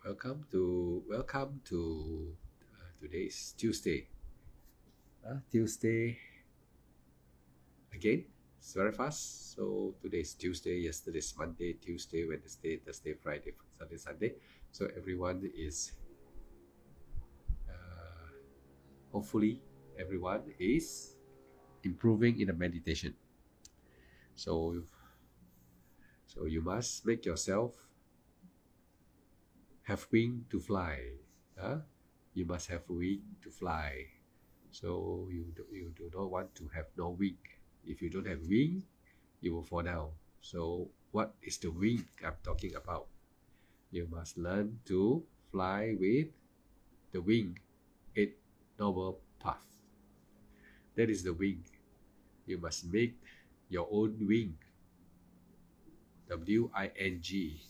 Welcome to today's Tuesday. Tuesday again. It's very fast. So today's Tuesday. Yesterday's Monday, Tuesday, Wednesday, Thursday, Friday, Saturday, Sunday. So everyone is uh, hopefully everyone is improving in the meditation. So so you must make yourself have wing to fly. Huh? You must have wing to fly. So you do not want to have no wing. If you don't have wing, you will fall down. So what is the wing I'm talking about? You must learn to fly with the wing, Eight Noble Path. That is the wing. You must make your own wing. W-I-N-G.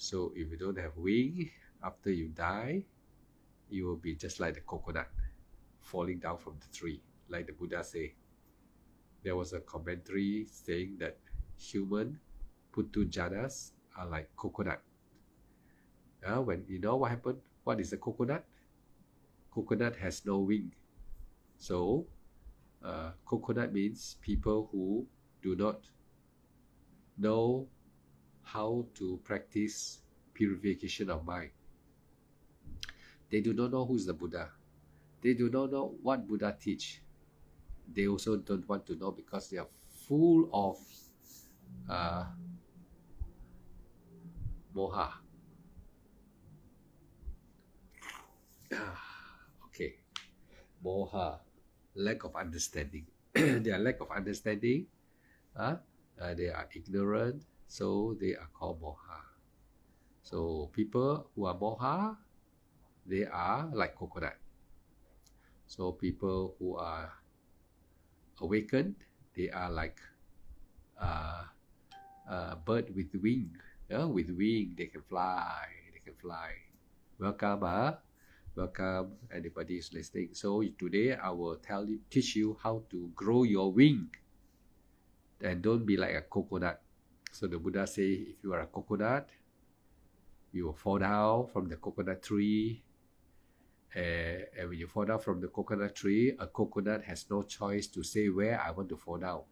So if you don't have wing, after you die, you will be just like the coconut falling down from the tree, like the Buddha say. There was a commentary saying that human Putu Janas are like coconut. When you know what happened, what is a coconut? Coconut has no wing. So coconut means people who do not know how to practice purification of mind. They do not know who is the Buddha. They do not know what Buddha teach. They also don't want to know because they are full of moha. Okay, moha, lack of understanding. Their lack of understanding, they are ignorant, so they are called moha. So people who are moha, they are like coconut. So people who are awakened, they are like bird with wing. With wing, they can fly. Welcome, welcome anybody who's listening. So today I will teach you how to grow your wing, and don't be like a coconut. So the Buddha say, if you are a coconut, you will fall down from the coconut tree. And when you fall down from the coconut tree, a coconut has no choice to say where I want to fall down.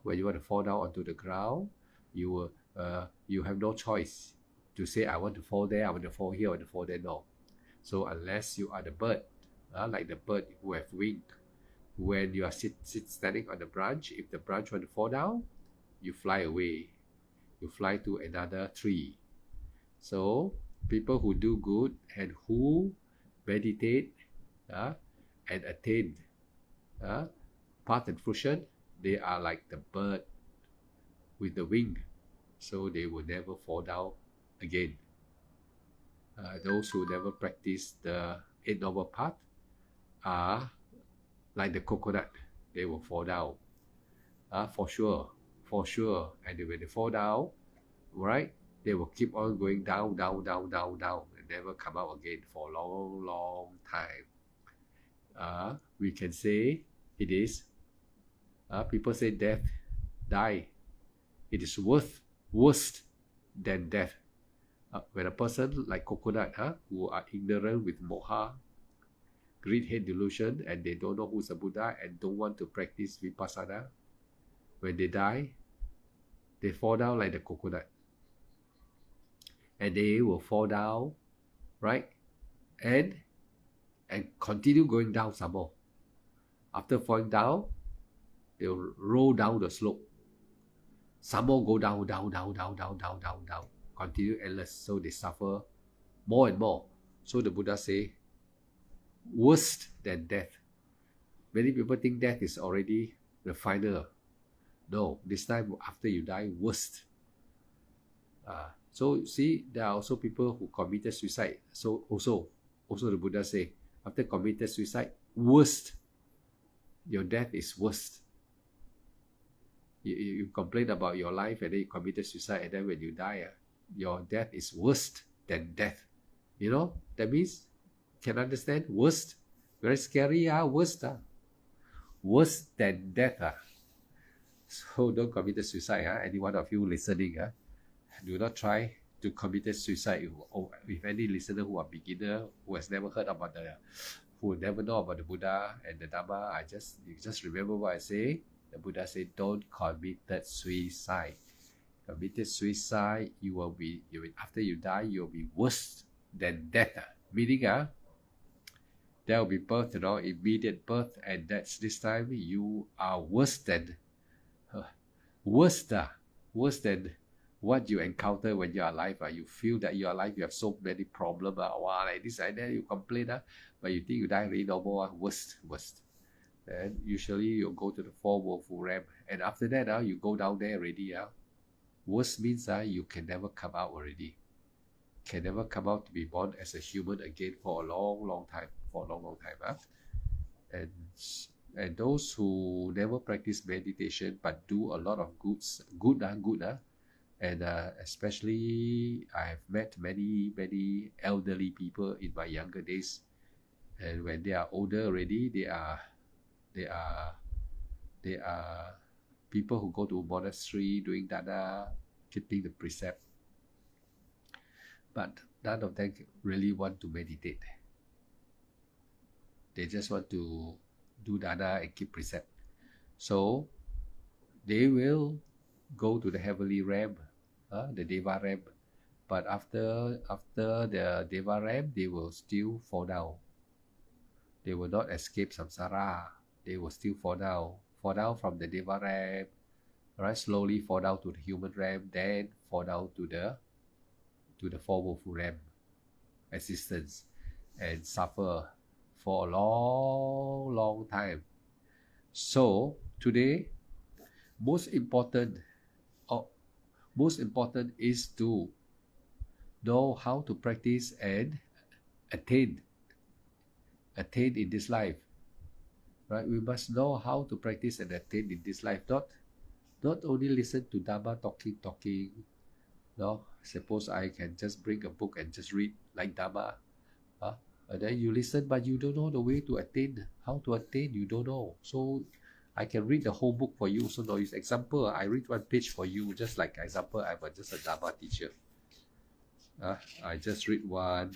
When you want to fall down onto the ground, you have no choice to say I want to fall there, I want to fall here, I want to fall there. No. So unless you are the bird, like the bird who have wing, when you are standing on the branch, if the branch want to fall down, you fly away. You fly to another tree. So people who do good and who meditate and attain path and fruition, they are like the bird with the wing. So they will never fall down again. Those who never practice the Eight Noble Path are like the coconut. They will fall down. For sure. And when they fall down, right, they will keep on going down, and never come out again for a long time. We can say it is, people say die. It is worse than death. When a person like coconut, who are ignorant with moha, greed, hate, delusion, and they don't know who's a Buddha and don't want to practice vipassana, when they die, they fall down like the coconut. And they will fall down, right? And continue going down some more. After falling down, they'll roll down the slope. Some more go down. Continue endless. So they suffer more and more. So the Buddha say, worse than death. Many people think death is already the final. No, this time after you die, worst. So see, there are also people who committed suicide. So also the Buddha say, after committed suicide, worst. Your death is worst. You complain about your life and then you committed suicide, and then when you die, your death is worse than death. That means, can understand? Worst. Very scary, worst. Worse than death. So don't commit suicide. Any one of you listening, do not try to commit suicide. If any listener who are beginner, who has never heard about who never know about the Buddha and the Dharma, you just remember what I say. The Buddha said, don't commit suicide. Committed suicide, after you die, you'll be worse than death. Meaning, there will be birth, immediate birth, and that's this time you are worse than what you encounter when you're alive. You feel that you're alive, you have so many problems, like this and that, you complain, but you think you die really normal, worst. Then usually you'll go to the four woeful realm, and after that, you go down there already. Worst means you can never come out already. Can never come out to be born as a human again for a long time. And those who never practice meditation but do a lot of good, and especially I have met many elderly people in my younger days, and when they are older already, they are people who go to monastery doing dana, keeping the precept, but none of them really want to meditate. They just want to do dana and keep precept. So they will go to the heavenly realm, the Deva realm. But after the Deva realm, they will still fall down. They will not escape samsara. They will still fall down from the Deva realm, right? Slowly fall down to the human realm, then fall down to the four woeful realm existence, and suffer for a long time. So today, most important is to know how to practice and attain in this life, right? We must know how to practice and attain in this life, not only listen to Dharma talking. No, suppose I can just bring a book and just read like Dharma, and then you listen, but you don't know the way to attain. How to attain, you don't know. So I can read the whole book for you. So no use. Example, I read one page for you, just like example, I'm just a Dharma teacher. I just read one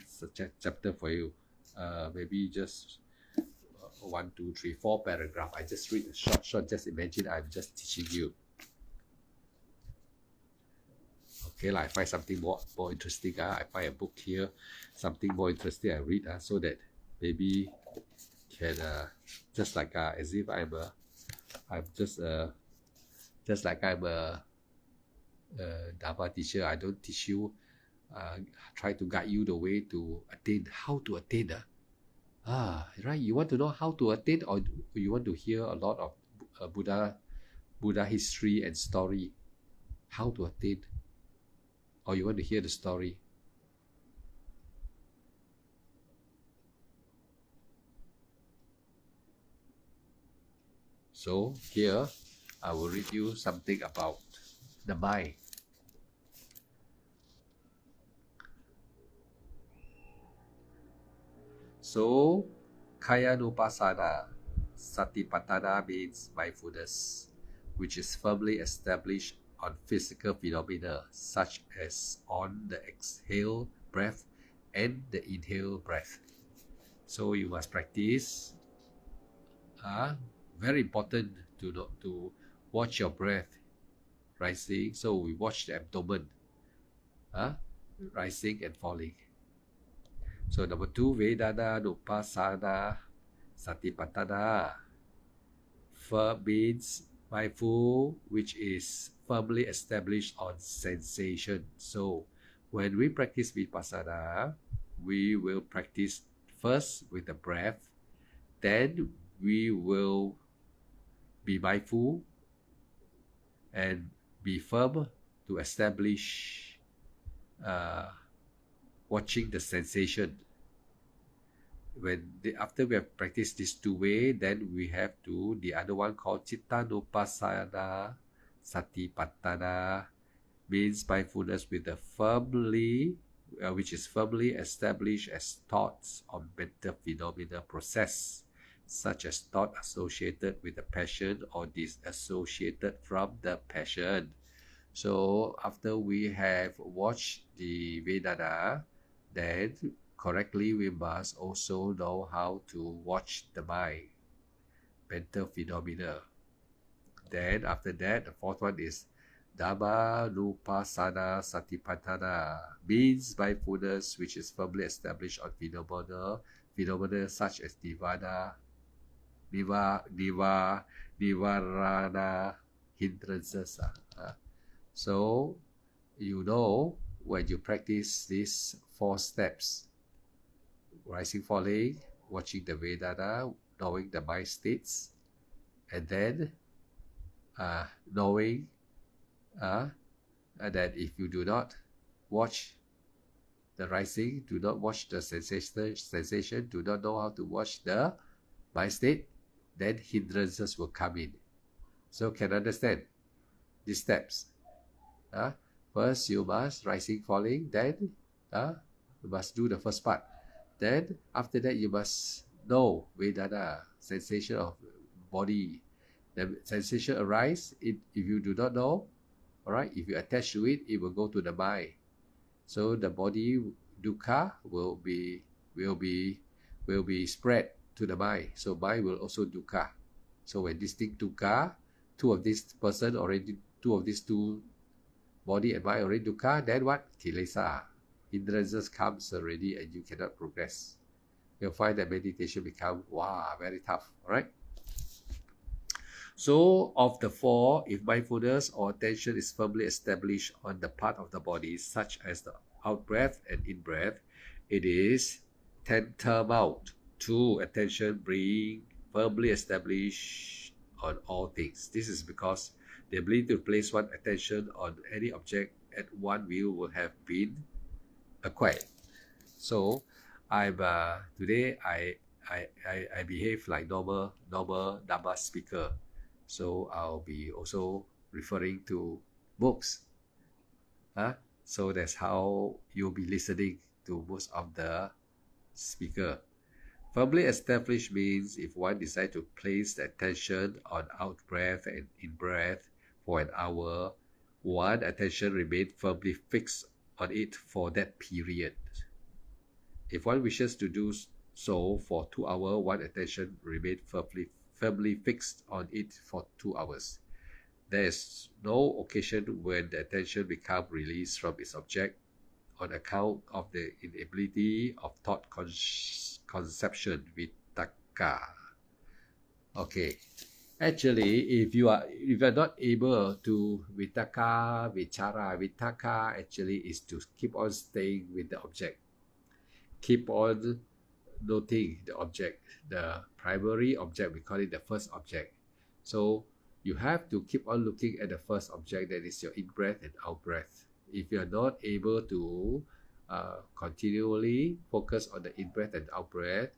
chapter for you. Maybe just 1, 2, 3, 4 paragraph. I just read short. Just imagine I'm just teaching you. Okay, I find something more interesting. I find a book here, something more interesting I read, so that maybe can just like as if I'm just like I'm a Dharma teacher. I don't teach you, try to guide you the way to attain, how to attain. Right? You want to know how to attain, or you want to hear a lot of Buddha history and story, how to attain, or you want to hear the story? So here, I will read you something about the mind. So, Kayanupasana, Satipatthana means mindfulness, which is firmly established on physical phenomena such as on the exhale breath and the inhale breath. So you must practice. Very important to watch your breath rising. So we watch the abdomen, rising and falling. So number 2, Vedana Nupasana Satipatthana. Means mindful, which is firmly established on sensation. So when we practice Vipassana, we will practice first with the breath, then we will be mindful and be firm to establish watching the sensation. After we have practiced these 2 ways, then we have the other one called Chittanupasana Satipatthana, means mindfulness with the which is firmly established as thoughts on mental phenomena process, such as thought associated with the passion or disassociated from the passion. So after we have watched the Vedana, then correctly we must also know how to watch the mind, mental phenomena. Then after that, the fourth one is Dhamma Nupassana Satipatthana, means mindfulness which is firmly established on phenomena such as Nivarana hindrances. So you know when you practice these 4 steps, rising, falling, watching the Vedana, knowing the mind states, and then knowing that if you do not watch the rising, do not watch the sensation, do not know how to watch the mind state, then hindrances will come in. So can understand these steps. First you must rising, falling, then you must do the first part. Then after that you must know Vedana, sensation of body. The sensation arise, if you do not know, all right, if you attach to it, it will go to the mind. So the body dukkha will be spread to the mind. So mind will also dukkha. So when this thing dukkha, two of these two body and mind already dukkha, then what? Kilesa. Hindrances comes already and you cannot progress. You'll find that meditation become very tough. All right. So of the 4, if mindfulness or attention is firmly established on the part of the body, such as the out-breath and in-breath, it is tantamount to attention being firmly established on all things. This is because the ability to place one attention on any object at one view will have been acquired. So I'm today I behave like normal Dhamma speaker. So I'll be also referring to books. So that's how you'll be listening to most of the speaker. Firmly established means if one decides to place the attention on out breath and in breath for an hour, one attention remains firmly fixed on it for that period. If one wishes to do so for 2 hours, one attention remains firmly fixed on it for 2 hours. There is no occasion when the attention becomes released from its object on account of the inability of thought conception, vitakka. Okay. Actually, if you are not able to vitakka, vitakka actually is to keep on staying with the object. Keep on noting the object, the primary object, we call it the first object. So you have to keep on looking at the first object, that is your in-breath and out-breath. If you are not able to continually focus on the in-breath and out-breath,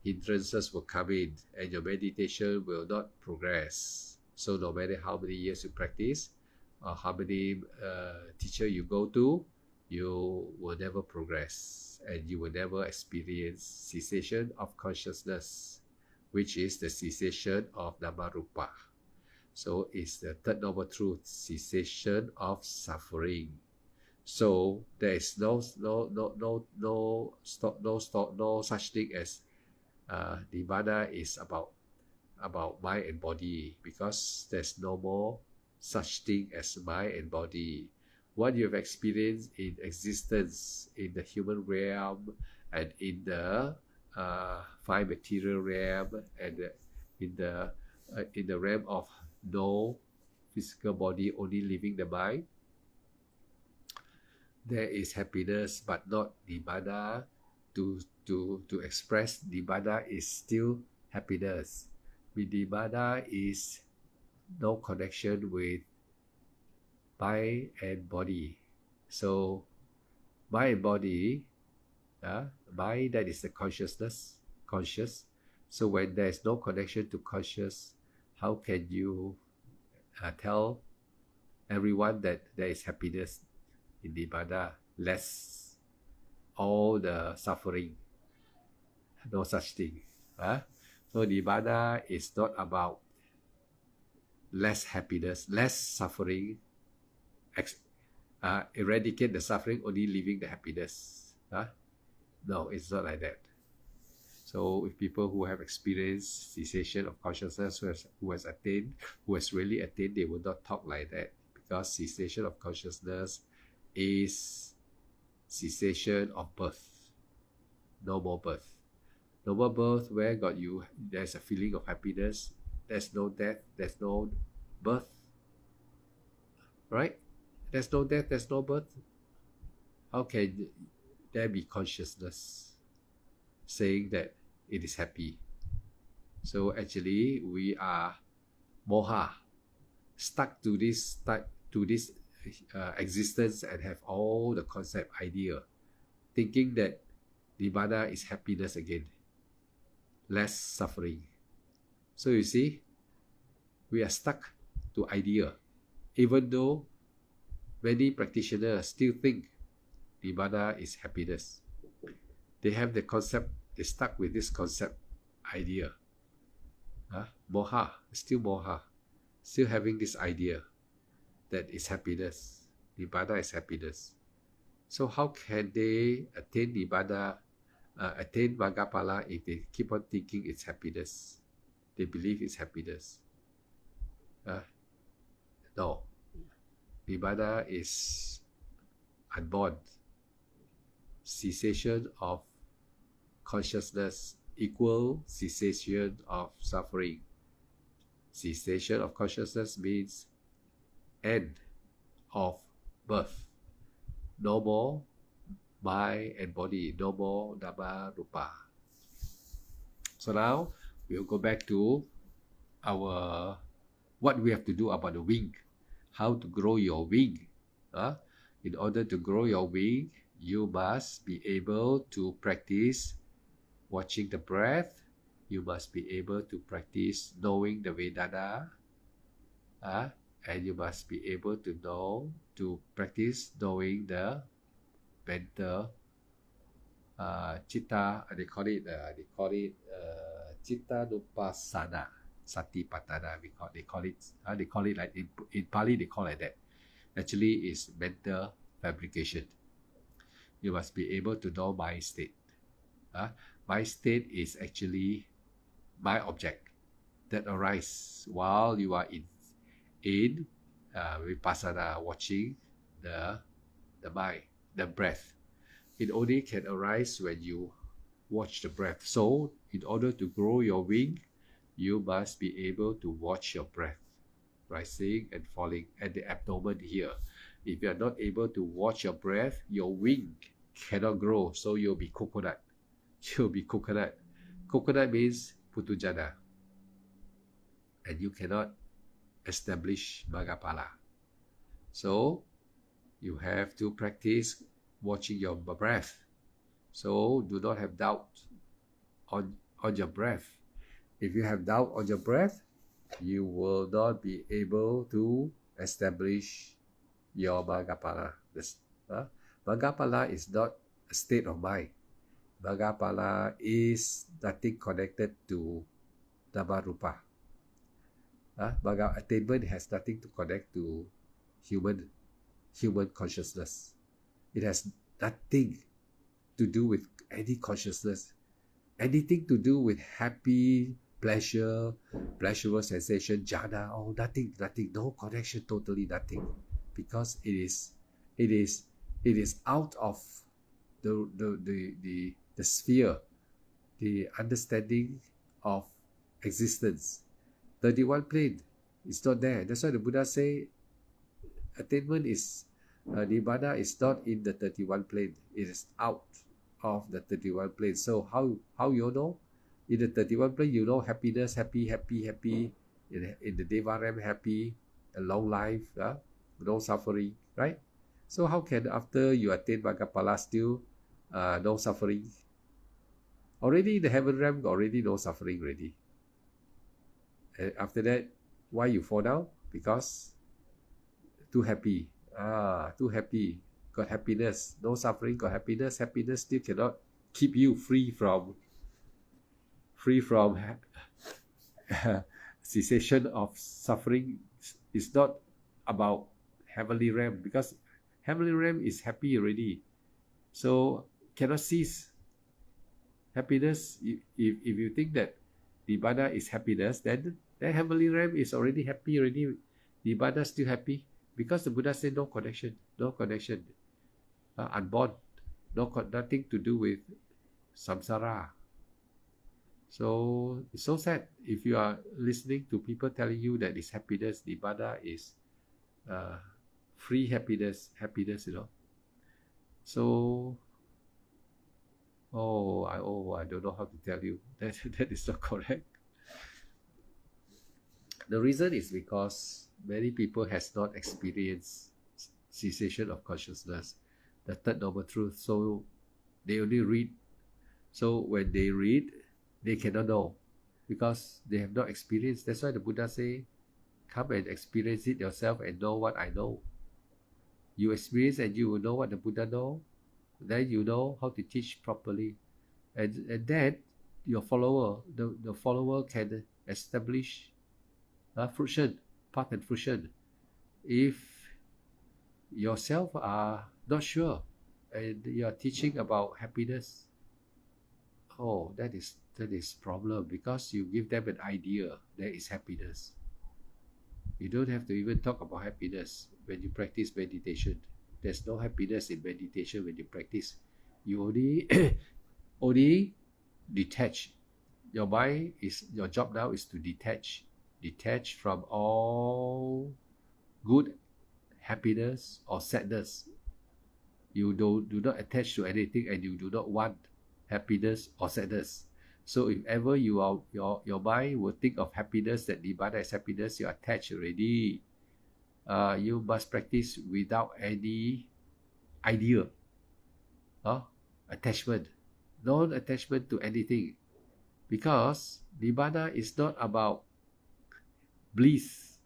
hindrances will come in and your meditation will not progress. So no matter how many years you practice or how many teacher you go to, you will never progress and you will never experience cessation of consciousness, which is the cessation of Namarupa. So it's the third noble truth, cessation of suffering. So there is no such thing as Nibbana is about mind and body, because there's no more such thing as mind and body. What you have experienced in existence in the human realm and in the 5 material realm and in the realm of no physical body, only living the mind, there is happiness but not Nibbana. To express Nibbana is still happiness. Nibbana is no connection with mind and body. So mind and body, mind, that is the conscious. So when there is no connection to conscious, how can you tell everyone that there is happiness in Nibbana, less all the suffering? No such thing. So Nibbana is not about less happiness, less suffering, eradicate the suffering, only leaving the happiness. No, it's not like that. So if people who have experienced cessation of consciousness, who has really attained, they will not talk like that, because cessation of consciousness is cessation of birth. No more birth. No more birth. Where got you? There's a feeling of happiness. There's no death. There's no birth. Right? There's no death. There's no birth. How can there be consciousness saying that it is happy? So actually, we are moha, stuck to this existence, and have all the concept idea, thinking that Nibbana is happiness again, less suffering. So you see, we are stuck to idea, even though many practitioners still think Nibbana is happiness. They have the concept, they stuck with this concept idea. Moha, still having this idea that is happiness. Nibbana is happiness. So how can they attain Nibbana, attain Maggaphala, if they keep on thinking it's happiness? They believe it's happiness. No. Nibbana is unborn. Cessation of consciousness equal cessation of suffering. Cessation of consciousness means end of birth. No more mind and body. No more Nama Rupa. So now we'll go back to our what we have to do about the wing. How to grow your wing. In order to grow your wing, you must be able to practice watching the breath. You must be able to practice knowing the Vedana. And you must be able to practice knowing the mental chitta. They call it chitta nupassana satipatthana. They call it like in Pali they call it that. Actually, it's mental fabrication. You must be able to know my state. My state is actually my object that arises while you are in vipassana, watching the mind, the breath. It only can arise when you watch the breath. So in order to grow your wing, you must be able to watch your breath, rising and falling at the abdomen here. If you are not able to watch your breath, your wing cannot grow, so you'll be coconut. You'll be coconut. Coconut means putujana. And you cannot establish Maggaphala. So you have to practice watching your breath. So do not have doubt on your breath. If you have doubt on your breath, you will not be able to establish your Maggaphala. Maggaphala is not a state of mind. Maggaphala is nothing connected to Nama Rupa. Attainment has nothing to connect to human consciousness. It has nothing to do with any consciousness. Anything to do with happy, pleasurable sensation, jhana, nothing, no connection, totally nothing. Because it is out of the sphere, the understanding of existence. 31 plane is not there. That's why the Buddha say attainment is Nibbana is not in the 31 plane. It is out of the 31 plane. So how you know? In the 31 plane, you know happiness, happy. In the Deva realm, happy, a long life, no suffering, right? So how can after you attain Maggaphala still no suffering? Already in the heaven realm, already no suffering already. And after that, why you fall down? Because too happy. Too happy. Got happiness. No suffering, got happiness. Happiness still cannot keep you free from cessation of suffering. Is not about heavenly realm, because heavenly realm is happy already. So cannot cease happiness. If you think that Nibbana is happiness, then heavenly realm is already happy already. Nibbana still happy, because the Buddha said no connection, unborn, nothing to do with samsara. So it's so sad if you are listening to people telling you that it's happiness, Nibbana is free happiness, So I don't know how to tell you that that is not correct. The reason is because many people has not experienced cessation of consciousness, the third noble truth. So they only read. So when they read, they cannot know, because they have not experienced. That's why the Buddha say, come and experience it yourself and know what I know. You experience and you will know what the Buddha know. Then you know how to teach properly. And then your follower, the follower can establish fruition, path and fruition. If yourself are not sure and you are teaching about happiness, that is problem, because you give them an idea that is happiness. You don't have to even talk about happiness when you practice meditation. There's no happiness in meditation when you practice. You only detach. Your mind is, your job now is to detach from all good happiness or sadness. You do not attach to anything, and you do not want happiness or sadness. So if ever your mind will think of happiness, that Nibbana is happiness, you are attached already. You must practice without any idea, attachment, non-attachment to anything, because Nibbana is not about bliss.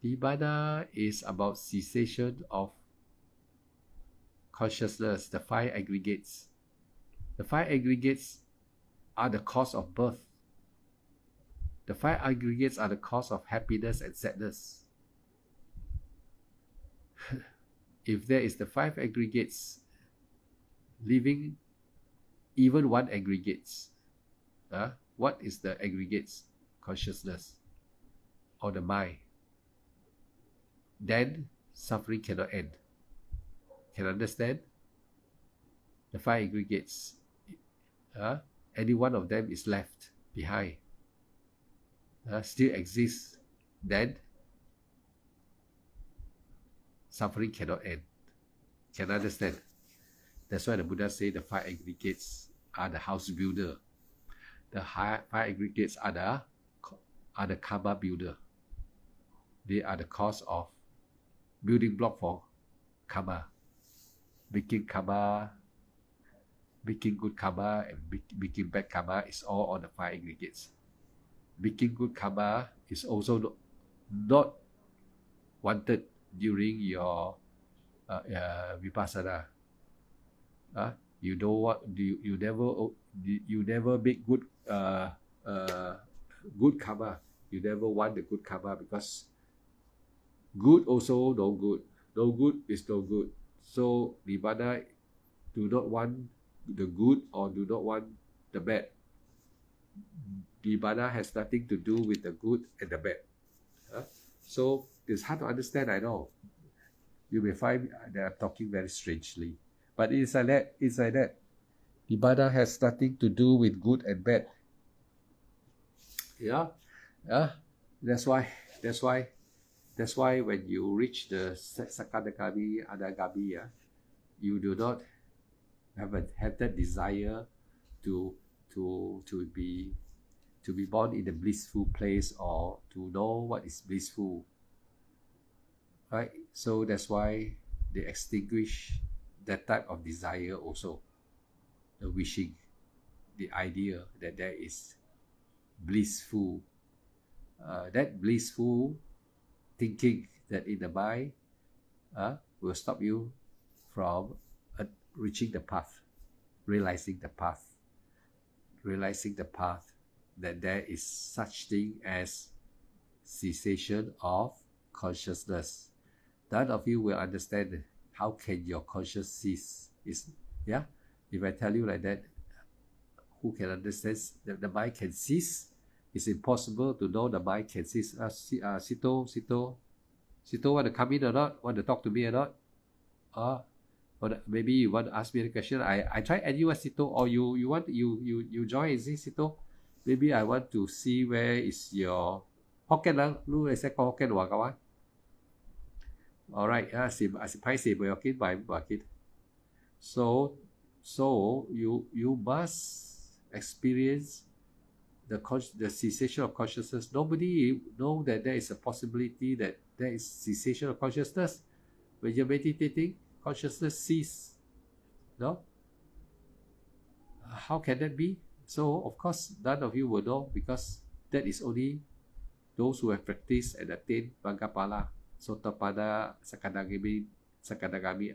Nibbana is about cessation of consciousness, the five aggregates. The five aggregates are the cause of birth. The five aggregates are the cause of happiness and sadness. If there is the five aggregates, leaving even one aggregates, what is the aggregates? Consciousness or the mind. Then suffering cannot end. Can understand? The five aggregates, any one of them is left behind, still exists, then suffering cannot end. Can understand? That's why the Buddha say the five aggregates are the house builder. The five aggregates are the karma builder. They are the cause of building block for karma. Making good karma and making bad karma is all on the five aggregates. Making good karma is also not wanted during your vipassana. You know what? You never make good good karma. You never want the good karma, because good also no good. No good is no good. So Nibbana do not want the good or do not want the bad. Nibbana has nothing to do with the good and the bad. So it's hard to understand, I know. You may find that I'm talking very strangely, but it's like that. Nibbana has nothing to do with good and bad. That's why when you reach the Sakadagami, Anagami, you do not have that desire to be born in a blissful place, or to know what is blissful, right? So that's why they extinguish that type of desire also, the wishing, the idea that there is blissful, that blissful thinking that in the mind will stop you from reaching the path, realizing the path, that there is such thing as cessation of consciousness. none of you will understand how can your conscience cease. Yeah, if I tell you like that, who can understand that the mind can cease? It's impossible to know the mind can cease. Sito, want to come in or not? Want to talk to me or not? Or maybe you want to ask me the question. I try anyone, Sito, or you join, is it, Sito? Maybe I want to see where is your Hokkien lang. Lu sẽ có Hokkien hòa kawan. Alright, phái xì bởi Hokkien bài kid. So you must experience the cessation of consciousness. Nobody know that there is a possibility that there is cessation of consciousness. When you're meditating, consciousness cease. No? How can that be? So, of course, none of you will know, because that is only those who have practiced and attained Maggaphala, Sotapanna, Sakadagami,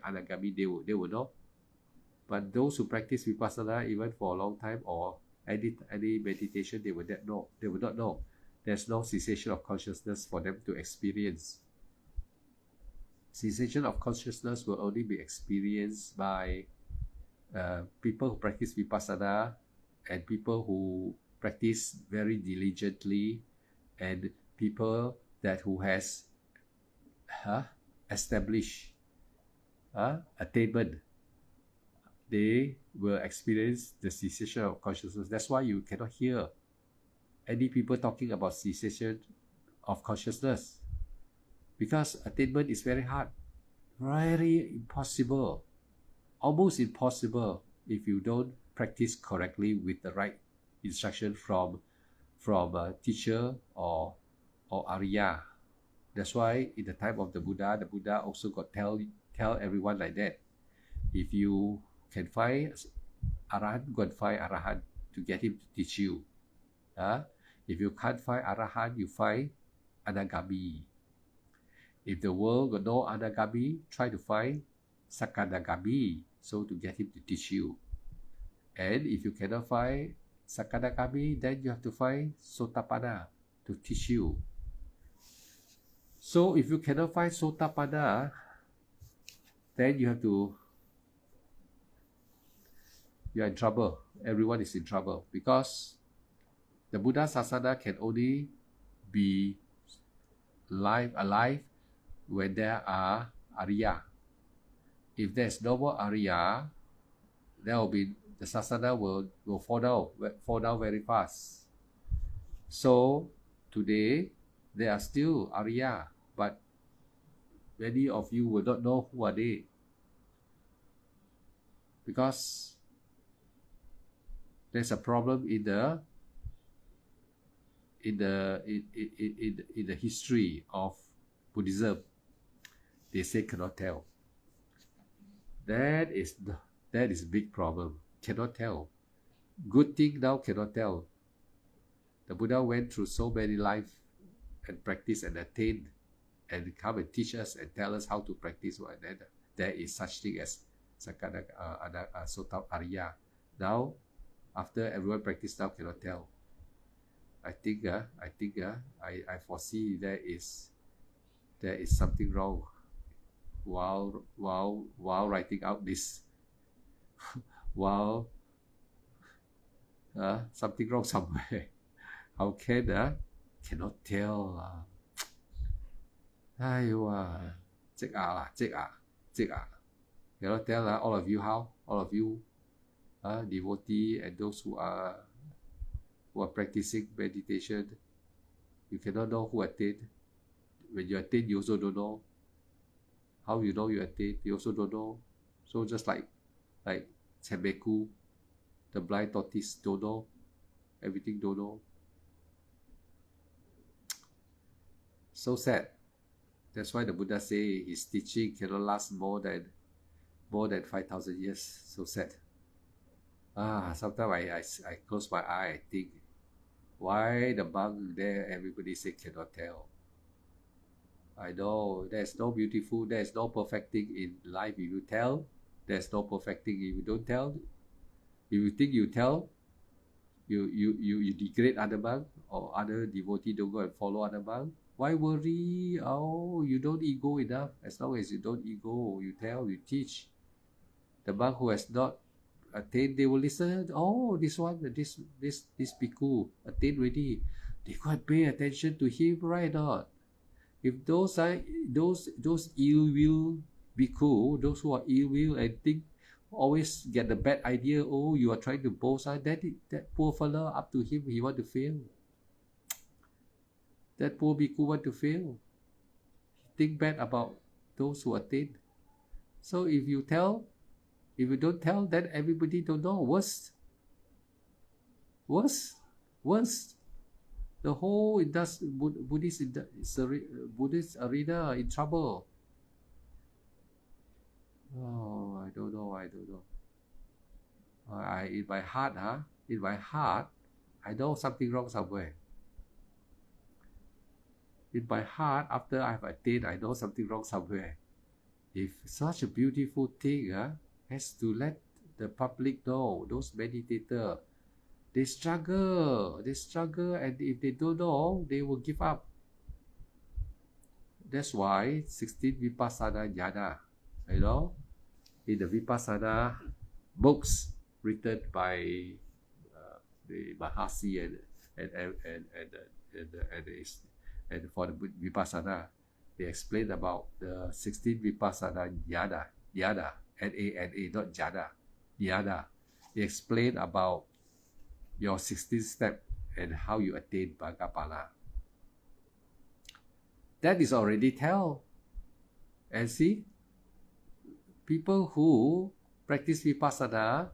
Anagami, they will know. But those who practice Vipassana even for a long time, or any meditation, they will not know. They will not know. There's no cessation of consciousness for them to experience. Cessation of consciousness will only be experienced by people who practice Vipassana, and people who practice very diligently, and people who has established attainment. They will experience the cessation of consciousness. That's why you cannot hear any people talking about cessation of consciousness, because attainment is very hard, very impossible, almost impossible if you don't practice correctly with the right instruction from a teacher or Arya. That's why in the time of the Buddha also got tell everyone like that. If you can find Arahant, go and find Arahant to get him to teach you. If you can't find Arahant, you find Anagami. If the world got no Anagami, try to find Sakadagami, so to get him to teach you. And if you cannot find Sakadagami, then you have to find Sotapanna to teach you. So if you cannot find Sotapanna, then you're in trouble. Everyone is in trouble, because the Buddha Sasana can only be alive when there are Arya. If there's no more Arya, the Sasana will fall down very fast. So today there are still Arya, but many of you will not know who are they, because there's a problem in the history of Buddhism. They say cannot tell. That is a big problem. Cannot tell. Good thing now cannot tell. The Buddha went through so many lives and practice and attained, and come and teach us and tell us how to practice. And there is such thing as Sota Arya. Now, after everyone practice now, cannot tell. I think I foresee there is something wrong while writing out this. While something wrong somewhere. How can cannot tell? Cannot tell all of you how? All of you devotee and those who are practicing meditation, you cannot know who attained. When you attain, you also don't know. How you know you attain, you also don't know. So just like Tembeku, the blind tortoise, don't know. Everything don't know. So sad. That's why the Buddha say his teaching cannot last more than 5,000 years. So sad. Sometimes I close my eye, I think, why the monk there, everybody say cannot tell. I know there's no beautiful, there's no perfect thing in life. If you tell, there's no perfect thing. If you don't tell, if you think you tell, you degrade other monk, or other devotee don't go and follow other monk. Why worry? Oh, you don't ego enough. As long as you don't ego, you tell, you teach. The monk who has not attained, they will listen. Oh, this one, this bhikkhu attained already. They go and pay attention to him, right or not? If those are those ill will bhikkhu, those who are ill will and think always get the bad idea, oh, you are trying to boast, that poor fellow, up to him, he want to fail. That poor bhikkhu want to fail. Think bad about those who attain. So if you don't tell, then everybody don't know. Worse. The whole Buddhist arena in trouble. Oh, I don't know. In my heart, I know something wrong somewhere. In my heart, after I've attained, I know something wrong somewhere. If such a beautiful thing has to let the public know, those meditators, they struggle, and if they don't know, they will give up. That's why 16 Vipassana Jhana, in the Vipassana books written by the Mahasi and for the Vipassana, they explain about the 16 Vipassana Jhana, N-A-N-A, not Jhana, Jhana. They explain about your 16 step and how you attain Bhagapala. That is already tell. And see, people who practice Vipassana,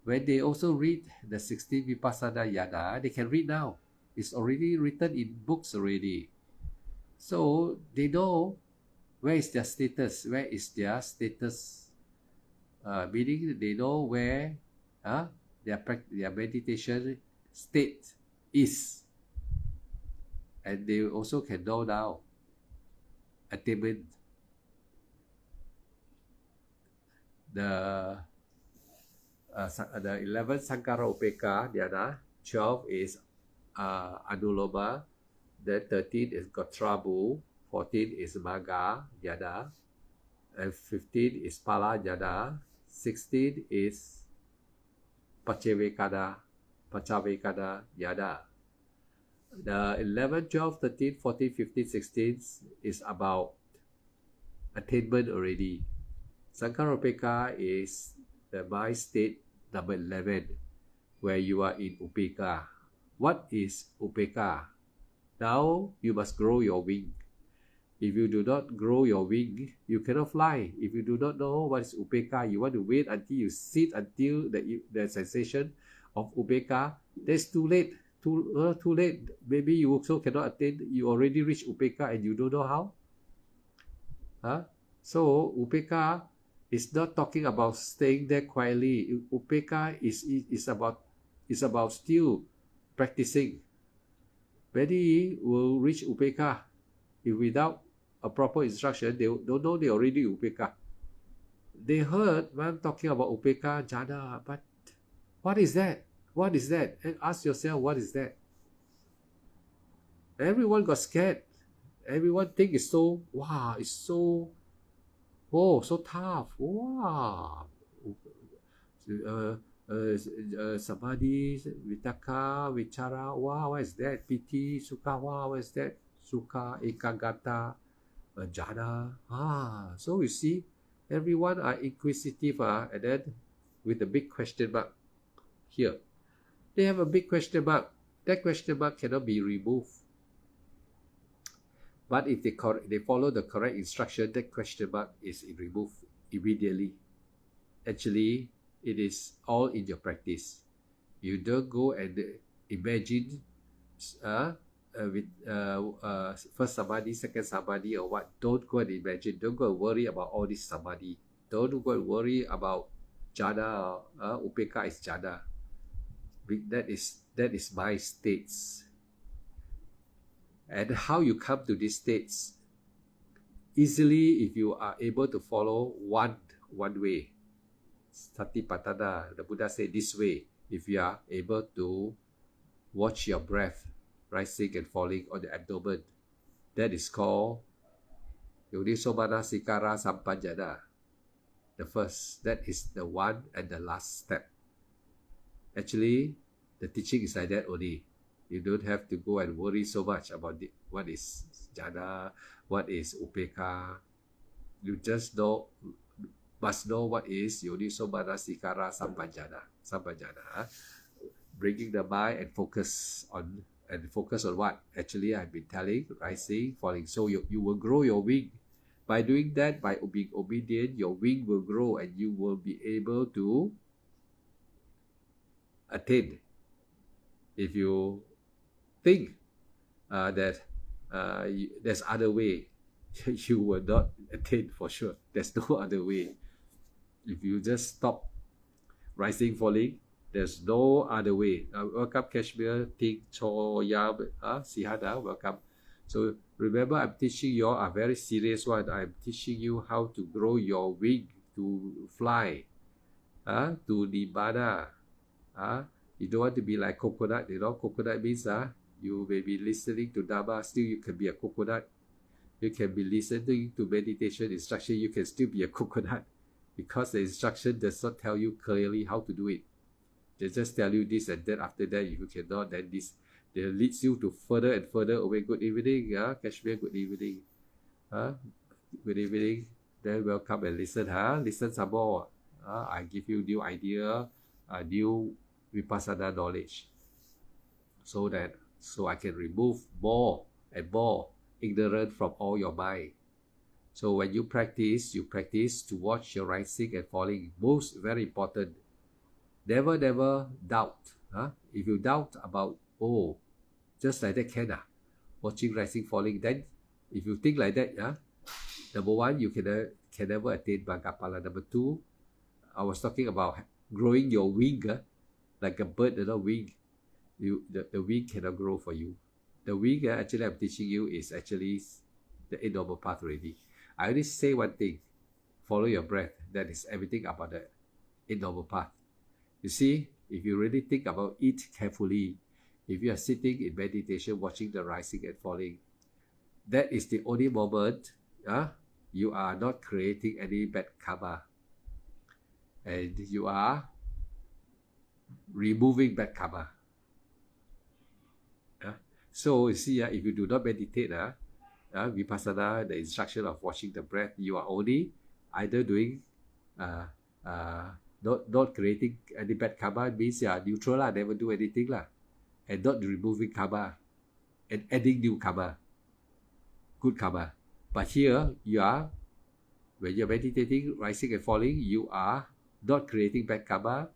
when they also read the 16 Vipassana Jhana, they can read now. It's already written in books already. So they know where is their status, meaning they know where their meditation state is. And they also can know now attainment. The 11 Sankara Upeka Dhyana, 12 is Anuloma, then 13 is Gotrabu, 14 is Magga Dhyana, and 15 is Pala Dhyana, 16 is Pachavekana Dhyana. The 11, 12, 13, 14, 15, 16 is about attainment already. Sankara Upeka is the mind state number 11, where you are in Upeka. What is Upeka? Now you must grow your wing. If you do not grow your wing, you cannot fly. If you do not know what is Upeka, you want to wait until you sit until the sensation of Upeka, that's too late. Too late. Maybe you also cannot attain. You already reached Upeka and you don't know how. So Upeka is not talking about staying there quietly. Upeka is about still practicing. Many will reach Upeka if without a proper instruction. They don't know they already Upeka. They heard man talking about Upeka Jhana, but what is that? What is that? And ask yourself, what is that? Everyone got scared. Everyone think it's so, wow, it's so, oh, so tough. Wow. Samadhi, Vitaka, Vichara, wow, what is that? Piti, Sukha, wow, what is that? Sukha, Ekagata, Jhana. So you see, everyone are inquisitive, and then with a big question mark here. They have a big question mark. That question mark cannot be removed. But if they follow the correct instruction, that question mark is removed immediately. Actually, it is all in your practice. You don't go and imagine with first samadhi, second samadhi, or what. Don't go and imagine. Don't go and worry about all this samadhi. Don't go and worry about jhana. Upeka is jhana. That is my states. And how you come to these states? Easily, if you are able to follow one way. Satipatthana, the Buddha said this way. If you are able to watch your breath rising and falling on the abdomen, That is called Yonisomanasikarā Sampajana. The first, that is the one and the last step. Actually, the teaching is like that only. You don't have to go and worry so much about what is jhana, what is upeka. You just must know what is Yonisomanasikarā Sampajana. Bringing the mind and focus on what? Actually, I've been telling, rising, falling. So you will grow your wing. By doing that, by being obedient, your wing will grow and you will be able to attain. If you think that there's other way, you will not attain for sure. There's no other way. If you just stop rising, falling, there's no other way. Welcome Kashmir, Ting, Cho, Yam, Sihana, welcome. So remember, I'm teaching you a very serious one. I'm teaching you how to grow your wing to fly, to Nibbana. You don't want to be like coconut. You know, coconut means you may be listening to Dhamma, still you can be a coconut. You can be listening to meditation instruction, you can still be a coconut. Because the instruction does not tell you clearly how to do it. They just tell you this and that. After that, if you cannot, then this. They leads you to further and further away. Good evening, Kashmir, good evening. Good evening. Then welcome and listen, Listen some more. I give you new idea, new Vipassana knowledge. So I can remove more and more ignorance from all your mind. So when you practice to watch your rising and falling. Most very important. Never doubt. If you doubt about, just like that can watching rising, falling, then if you think like that, number one, you can never attain Bhaggapala. Number two, I was talking about growing your wing, like a bird, wing. The wing cannot grow for you. The wing, actually, I'm teaching you is actually the Eight Noble Path already. I only say one thing: follow your breath. That is everything about the Eight Noble Path. You see, if you really think about it carefully, if you are sitting in meditation, watching the rising and falling, that is the only moment you are not creating any bad karma. And you are removing bad karma. So you see, if you do not meditate, Vipassana, the instruction of watching the breath, you are only either doing not creating any bad karma, means you are neutral, never do anything, and not removing karma and adding new karma, good karma. But here you are, when you're meditating, rising and falling, you are not creating bad karma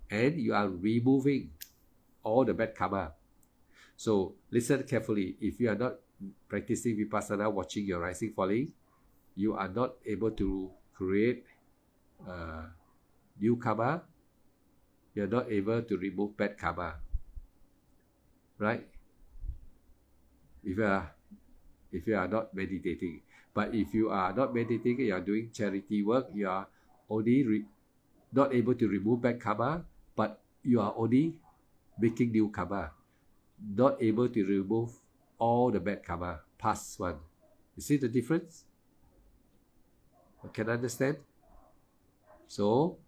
and you are removing all the bad karma. So listen carefully. If you are not practicing Vipassana, watching your rising, falling, you are not able to create new karma. You are not able to remove bad karma. Right? If you are not meditating. But if you are not meditating, you are doing charity work, you are only not able to remove bad karma, but you are only making new karma. Not able to remove all the bad karma, past one. You see the difference? Can I understand? So,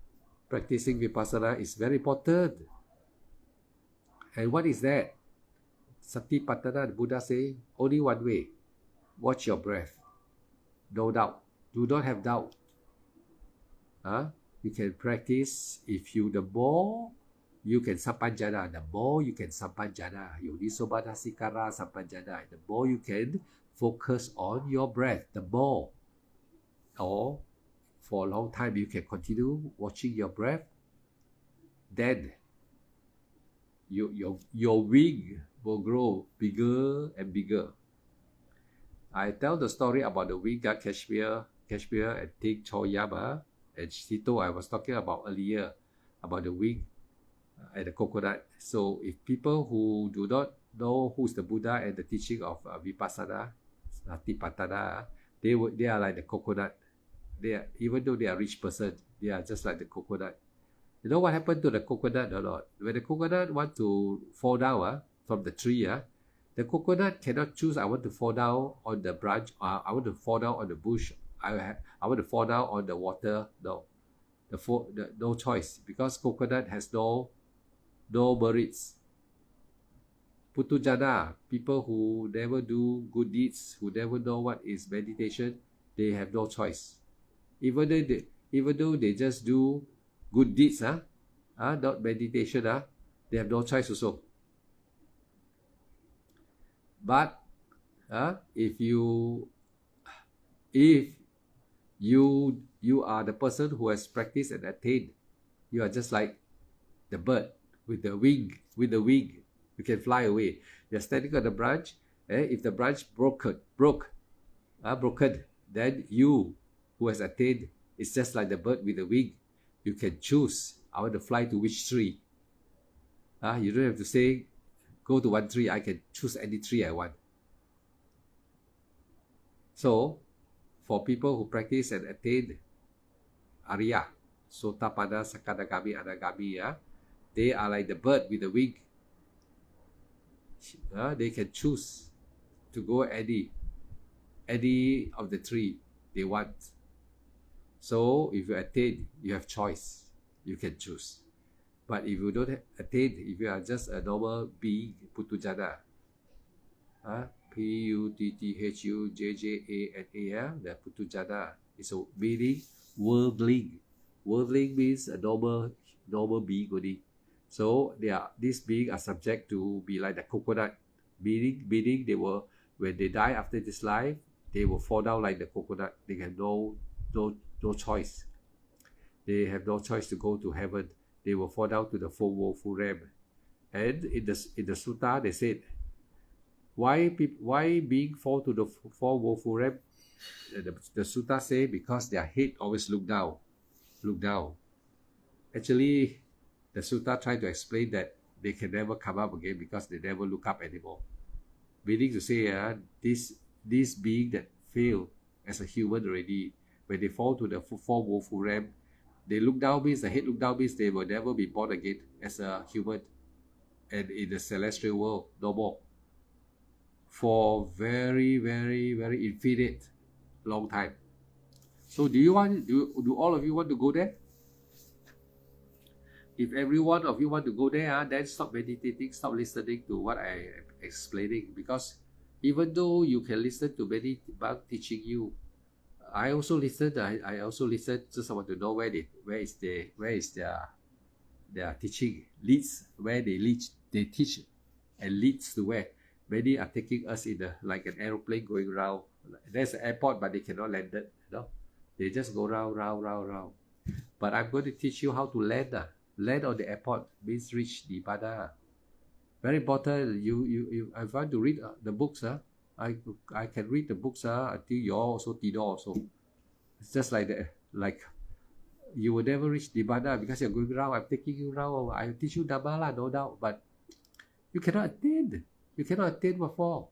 practicing Vipassana is very important. And what is that? Satipatthana, the Buddha say, only one way. Watch your breath. No doubt. Do not have doubt. You can practice. The more you can sampanjana, the more you can sampanjana. Yonisomanasikarā Sampajana. The more you can focus on your breath, the more. Or for a long time you can continue watching your breath. Then your wing will grow bigger and bigger. I tell the story about the wing at Kashmir and Ting Choyama and Sito. I was talking about earlier about the wing and the coconut. So if people who do not know who's the Buddha and the teaching of Vipassana, Satipatthana, they are like the coconut. Even though they are rich person, they are just like the coconut. You know what happened to the coconut or not? When the coconut want to fall down from the tree, The coconut cannot choose, I want to fall down on the branch, I want to fall down on the bush, I want to fall down on the water. No, no choice, because coconut has no merits. Putujana, people who never do good deeds, who never know what is meditation, they have no choice. Even though they just do good deeds, not meditation, they have no choice also. But if you are the person who has practiced and attained, you are just like the bird with the wing. You can fly away. You're standing on the branch. If the branch broken, then you who has attained is just like the bird with the wing. You can choose, I want to fly to which tree. You don't have to say, go to one tree. I can choose any tree I want. So, for people who practice and attain Arya, Sotapanna, Sakadagami, Anagami, they are like the bird with the wing. They can choose to go any of the tree they want. So if you attain, you have choice. You can choose. But if you don't attain, if you are just a normal being, Putujana, Puttujana, the Putujana is a meaning worldling. Worldling means a normal being only. So these beings are subject to be like the coconut, meaning they will, when they die after this life, they will fall down like the coconut. They have no choice. They have no choice to go to heaven. They will fall down to the four woeful realm. And in the sutta they said, why being fall to the four woeful realm? The sutta say because their head always look down. Actually, the sutta tried to explain that they can never come up again because they never look up anymore. Meaning to say, this being that fail as a human already, when they fall to the four woeful realm, they look down means, the head look down means they will never be born again as a human and in the celestial world, no more. For very, very, very infinite long time. So do all of you want to go there? If every one of you want to go there, then stop meditating, stop listening to what I am explaining. Because even though you can listen to many monks teaching you, I also listen. I also listen. Just want to know where is their teaching leads, where they teach and leads to where. Many are taking us in like an aeroplane going around. There's an airport, but they cannot land it. They just go round. But I'm going to teach you how to land. Land on the airport means reach Nibbana. Very important. You I want to read the books. I can read the books until you all also tidur also. It's just like that. Like you will never reach Nibbana because you're going around. I'm taking you around. I teach you Dhamma, no doubt. But you cannot attain. You cannot attain what for.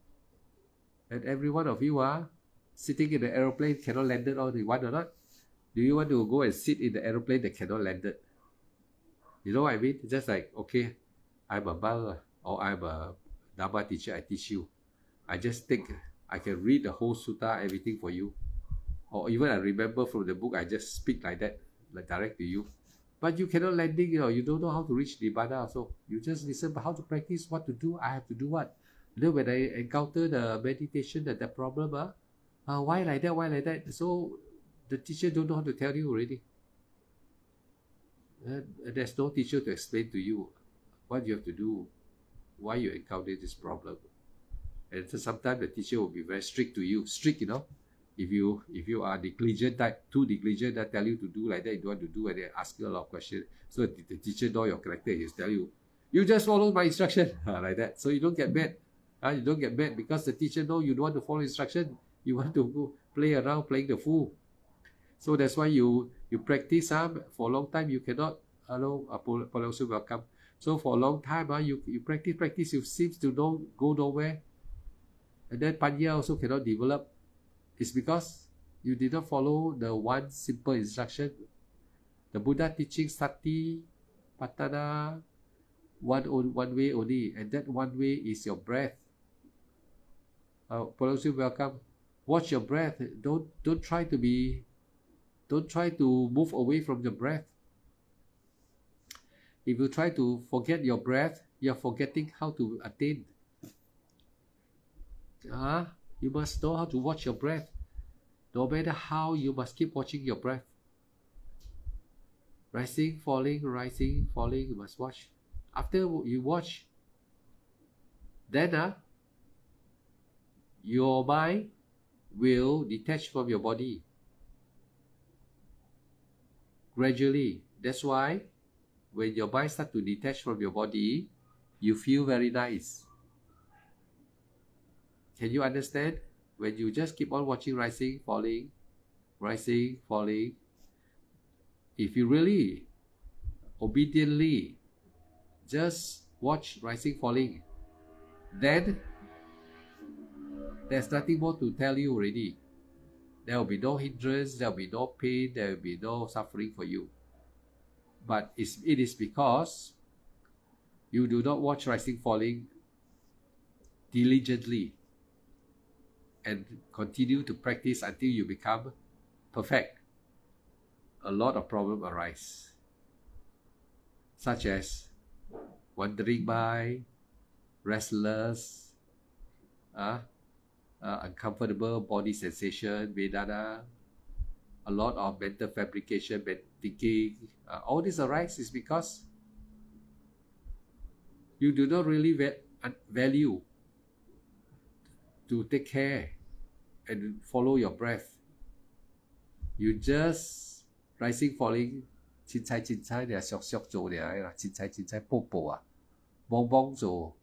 And every one of you are sitting in the aeroplane cannot land it all you want or not. Do you want to go and sit in the aeroplane that cannot land it? You know what I mean? It's just like, okay, I'm a monk or I'm a Dhamma teacher, I teach you. I can read the whole sutta, everything for you. Or even I remember from the book, I just speak like that, like direct to you. But you cannot landing, you don't know how to reach Nibbana. So you just listen, but how to practice, what to do, I have to do what? Then when I encounter the meditation, the problem, why like that? So the teacher don't know how to tell you already. There's no teacher to explain to you what you have to do, why you encounter this problem. And so sometimes the teacher will be very strict to you. Strict, if you are negligent type, too negligent, that tell you to do like that, you don't want to do, and they ask you a lot of questions. So the teacher know your character, he'll tell you, you just follow my instruction, like that. So you don't get mad. You don't get mad because the teacher know you don't want to follow instruction. You want to go play around playing the fool. So that's why you practice for a long time. You cannot. Hello, Paul also welcome. So for a long time, you practice. You seem to go nowhere, and then Panya also cannot develop. It's because you did not follow the one simple instruction. The Buddha teaching sati, patana, one way only, and that one way is your breath. Positive welcome. Watch your breath. Don't try to move away from the breath. If you try to forget your breath, you're forgetting how to attain. You must know how to watch your breath. No matter how, you must keep watching your breath. Rising, falling, you must watch. After you watch, then your mind will detach from your body gradually. That's why when your mind starts to detach from your body, you feel very nice. Can you understand? When you just keep on watching rising, falling, if you really obediently just watch rising, falling, then there's nothing more to tell you already. There will be no hindrance, there will be no pain, there will be no suffering for you. But it is because you do not watch rising, falling diligently and continue to practice until you become perfect. A lot of problems arise, such as wandering by, restless, uncomfortable body sensation, Vedana, a lot of mental fabrication, thinking. All this arises because you do not really value to take care and follow your breath. You just rising, falling, 凊彩凊彩爾，熟熟做爾啦，凊彩凊彩步步啊，幫幫做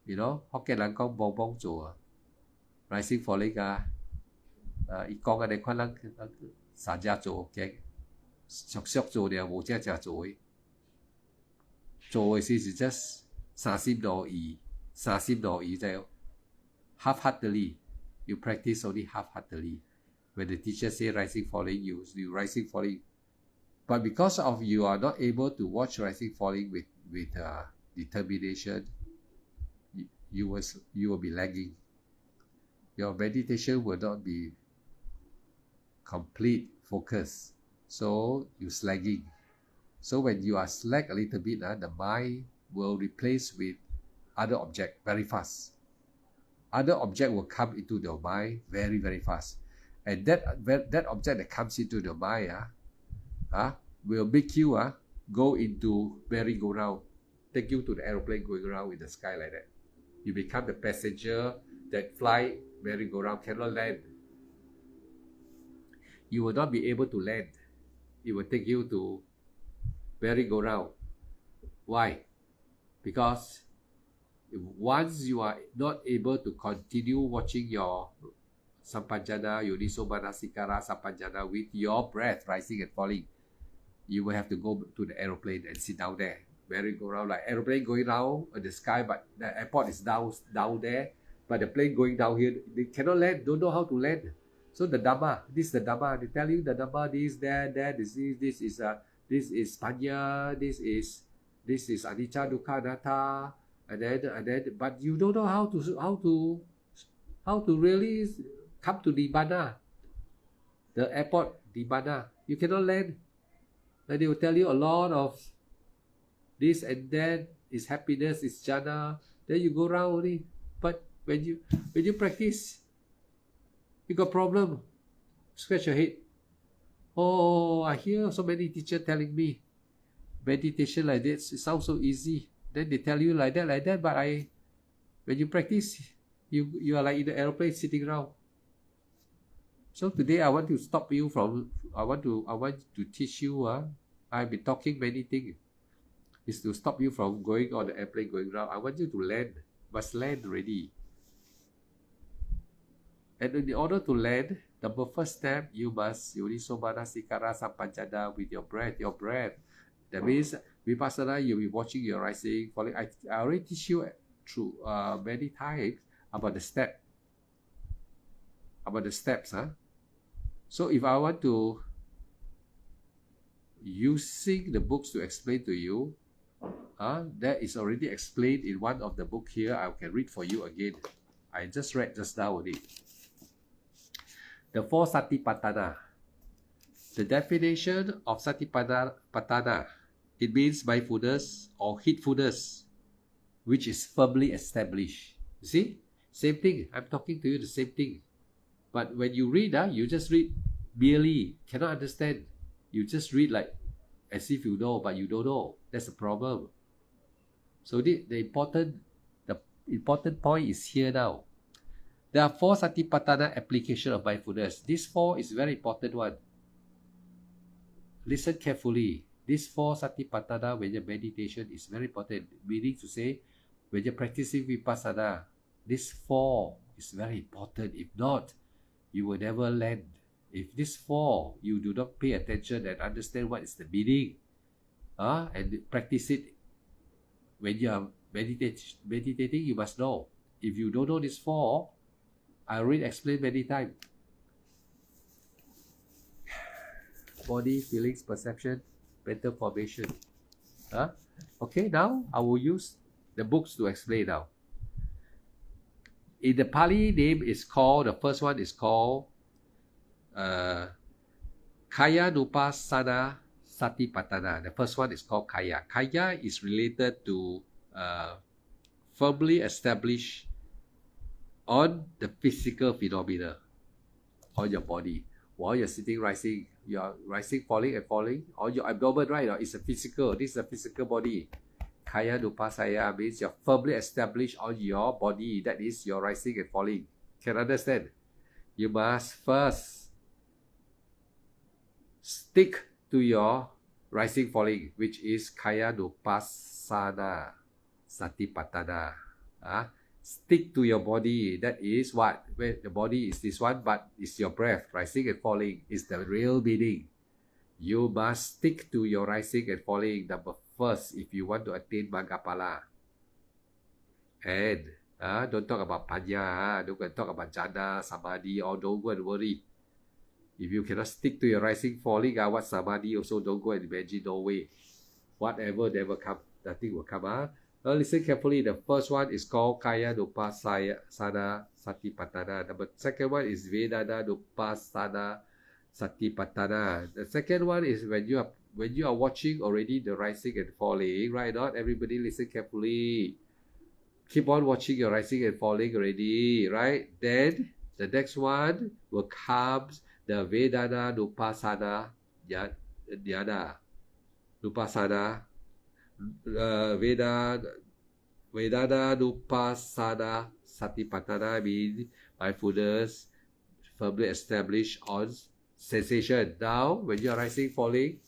，you know，福建人講幫幫做啊 ，rising falling 啊，伊講嘅你看人三隻做嘅，熟熟做爾，無隻隻做嘅，做嘅時是 just 三心兩意啫 ，half-heartedly， you practice only half-heartedly. When the teacher say rising, falling, you rising, falling. But because of you are not able to watch rising, falling with determination, you will be lagging. Your meditation will not be complete focus. So you slagging. So when you are slack a little bit, the mind will replace with other object very fast. Other object will come into your mind very, very fast. And that object that comes into the mind will make you go into merry-go-round, take you to the aeroplane going around in the sky like that. You become the passenger that fly merry-go-round, cannot land. You will not be able to land. It will take you to merry-go-round. Why? Because once you are not able to continue watching your Sampajana, Yoniso Manasikara, Sampajana with your breath rising and falling, you will have to go to the aeroplane and sit down there. Merry-go-round, like aeroplane going down in the sky, but the airport is down there, but the plane going down here, they cannot land, don't know how to land. So the Dhamma, this is the Dhamma. They tell you the Dhamma, this is Panya, this is Anicca, Dukkha, Anatta, and then, but you don't know how to really come to Nibbana, the airport Nibbana. You cannot land. And they will tell you a lot of this and that is happiness, is jhana. Then you go around only. But when you practice, you got problem. Scratch your head. Oh, I hear so many teachers telling me meditation like this, it sounds so easy. Then they tell you like that. But when you practice, you are like in the aeroplane sitting around. So today I want to stop you from. I want to teach you. I've been talking many things. Is to stop you from going on the airplane going around. I want you to land. Must land already. And in order to land, the first step you must Yoniso Manasikara Sampajana with your breath. Your breath. That means Vipassana. You'll be watching your rising, falling. I already teach you through many times about the step. About the steps, So if I want to using the books to explain to you, that is already explained in one of the book here. I can read for you again. I just read just now only. The 4 Satipatthana. The definition of Satipatthana, it means mindfulness or heedfulness, which is firmly established. You see? Same thing. I'm talking to you the same thing. But when you read, you just read merely, cannot understand. You just read like as if you know, but you don't know. That's the problem. So the important point is here now. There are 4 Satipatthana application of mindfulness. This 4 is very important one. Listen carefully. This 4 Satipatthana when your meditation is very important. Meaning to say, when you're practicing Vipassana, this 4 is very important. If not, you will never land. If this 4, you do not pay attention and understand what is the meaning, and practice it when you are meditating, you must know. If you don't know this 4, I already explained many times. Body, feelings, perception, mental formation. Okay, now I will use the books to explain now. In the Pali name is called, the first one is called Kaya Nupassana Satipatthana. The first one is called Kaya. Kaya is related to firmly established on the physical phenomena on your body. While you're sitting, rising, you're rising, falling, and falling. Or your abdomen, right? It's a physical. This is a physical body. Kaya Nupassana means you're firmly established on your body. That is, you're rising and falling. Can understand? You must first stick to your rising, falling, which is Kaya Nupassana Satipatthana. Stick to your body. That is what? Where the body is this one, but it's your breath. Rising and falling is the real meaning. You must stick to your rising and falling. Number first, if you want to attain Maggaphala. And don't talk about Panya. Don't go and talk about Jhana, Samadhi, or don't go and worry. If you cannot stick to your rising, falling, what Samadhi also don't go and imagine, no way. Whatever never come, nothing will come. Now listen carefully. The first one is called Kaya Nupassana Satipatthana. The second one is Vedana Nupassana Satipatthana. The second one is when you are watching already the rising and falling, right? Not everybody listen carefully. Keep on watching your rising and falling already, right? Then the next one will come the Vedana Nupassana Dhyana. Nupassana Vedana Nupassana Satipatthana means mindfulness firmly established on sensation. Now, when you are rising, falling,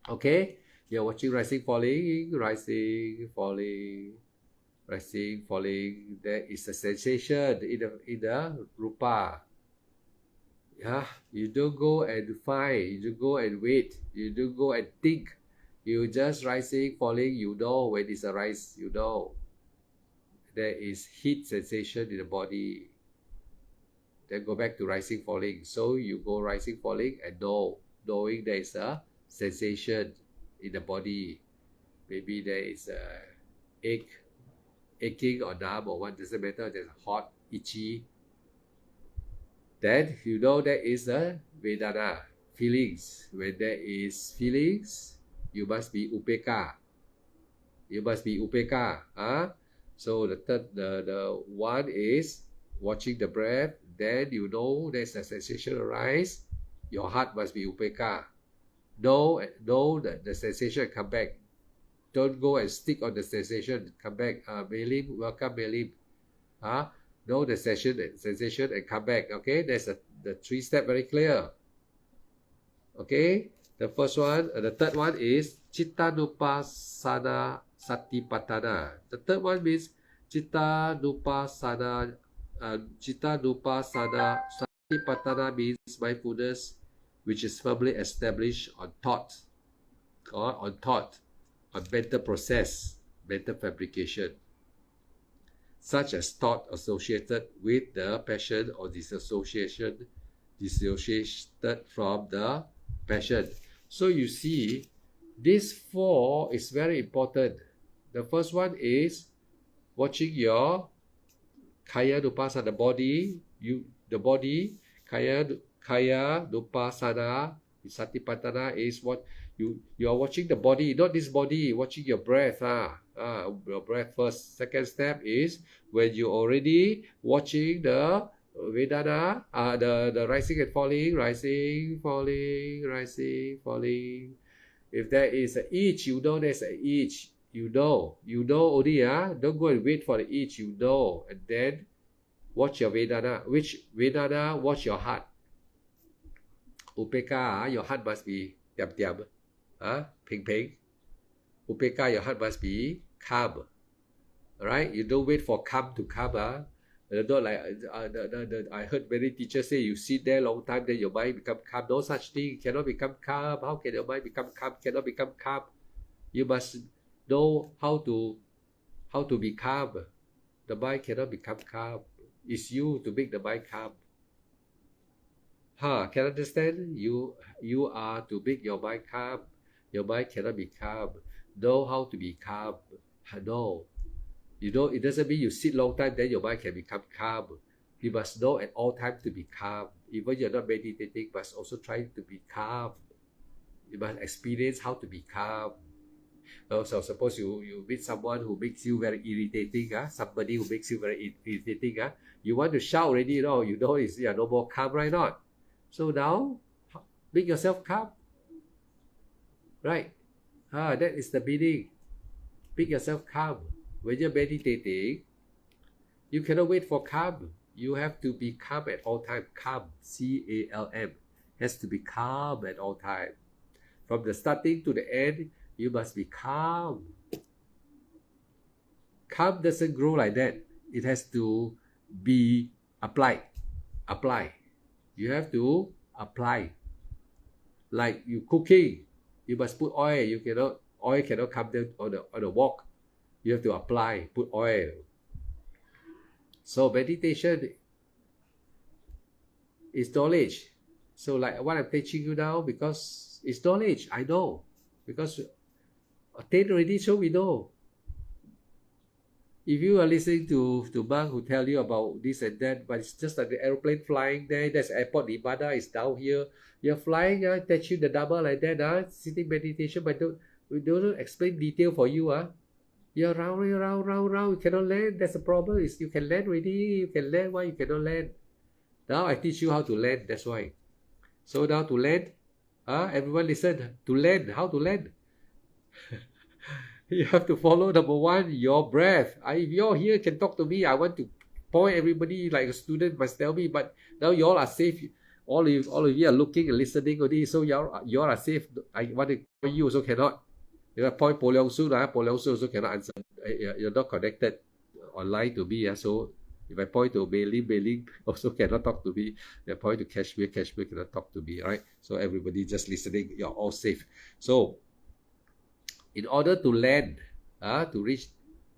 okay, you are watching rising, falling, rising, falling, rising, falling. There is a sensation in the rupa. You don't go and find, you don't go and wait, you don't go and think. You just rising, falling, you know when it's a rise, you know. There is heat sensation in the body. Then go back to rising, falling. So you go rising, falling and knowing there is a sensation in the body. Maybe there is a aching or numb or what, doesn't matter, there's hot, itchy. Then you know there is a Vedana, feelings. When there is feelings, you must be upeka. You must be upeka. So the one is watching the breath. Then you know there's a sensation arise. Your heart must be upeka. Know that the sensation come back. Don't go and stick on the sensation. Come back. Melim, welcome Melim. Know the sensation and come back. Okay, there's the 3 step very clear. Okay. The first one, the third one is Citta Nupassana Satipatthana. The third one means Citta Nupassana Satipatthana means mindfulness which is firmly established on thought, on mental process, mental fabrication, such as thought associated with the passion or dissociated from the passion. So you see, this 4 is very important. The first one is watching your Kaya Dupasana, the body, the body, Kaya Dupasana, Satipatthana is what you are watching the body, not this body, watching your breath. Your breath first. Second step is when you already watching the Vedana, the rising and falling, rising, falling, rising, falling. If there is a itch, you know there's a itch. You know only. Don't go and wait for the itch. You know, and then watch your Vedana. Which Vedana? Watch your heart. Upeka, your heart must be tiam, ping. Upeka, your heart must be calm. Alright, you don't wait for calm to come. Not like I heard many teachers say you sit there long time, then your mind become calm. No such thing. Cannot become calm. How can your mind become calm? Cannot become calm. You must know how to be calm. The mind cannot become calm. It's you to make the mind calm. Can understand? You are to make your mind calm. Your mind cannot be calm. Know how to be calm. No. You know, it doesn't mean you sit long time, then your mind can become calm. You must know at all times to be calm. Even you're not meditating, must also try to be calm. You must experience how to be calm. So suppose you meet someone who makes you very irritating, somebody who makes you very irritating, you want to shout already, you know it's no more calm, right? Not. So now, make yourself calm. Right? That is the meaning. Make yourself calm. When you're meditating, you cannot wait for calm. You have to be calm at all time. Calm, C-A-L-M, has to be calm at all time. From the starting to the end, you must be calm. Calm doesn't grow like that. It has to be applied. You have to apply. Like you cooking, you must put oil. Oil cannot come down on the wok. You have to apply, put oil. So meditation is knowledge. So like what I'm teaching you now, because it's knowledge, I know. Because attain already, so we know. If you are listening to monk who tell you about this and that, but it's just like the aeroplane flying there, there's airport, Nibbana is down here. You're flying, teach you the Dhamma like that, sitting meditation, but we don't explain detail for you. You're round, you cannot land. That's the problem. Is you can land already. You can land. Why you cannot land? Now I teach you how to land. That's why. So now to land, everyone listen. To land, how to land? You have to follow number one, your breath. If you're here, can talk to me. I want to point everybody like a student must tell me. But now you all are safe. All of you are looking and listening already. So you all are safe. I want to point you also cannot. You point Po Leong Su, Po Leong Su also cannot answer. You're not connected online to me. So if I point to Bailing also cannot talk to me. If I point to Kashmir cannot talk to me, right? So everybody just listening, you're all safe. So in order to land, to reach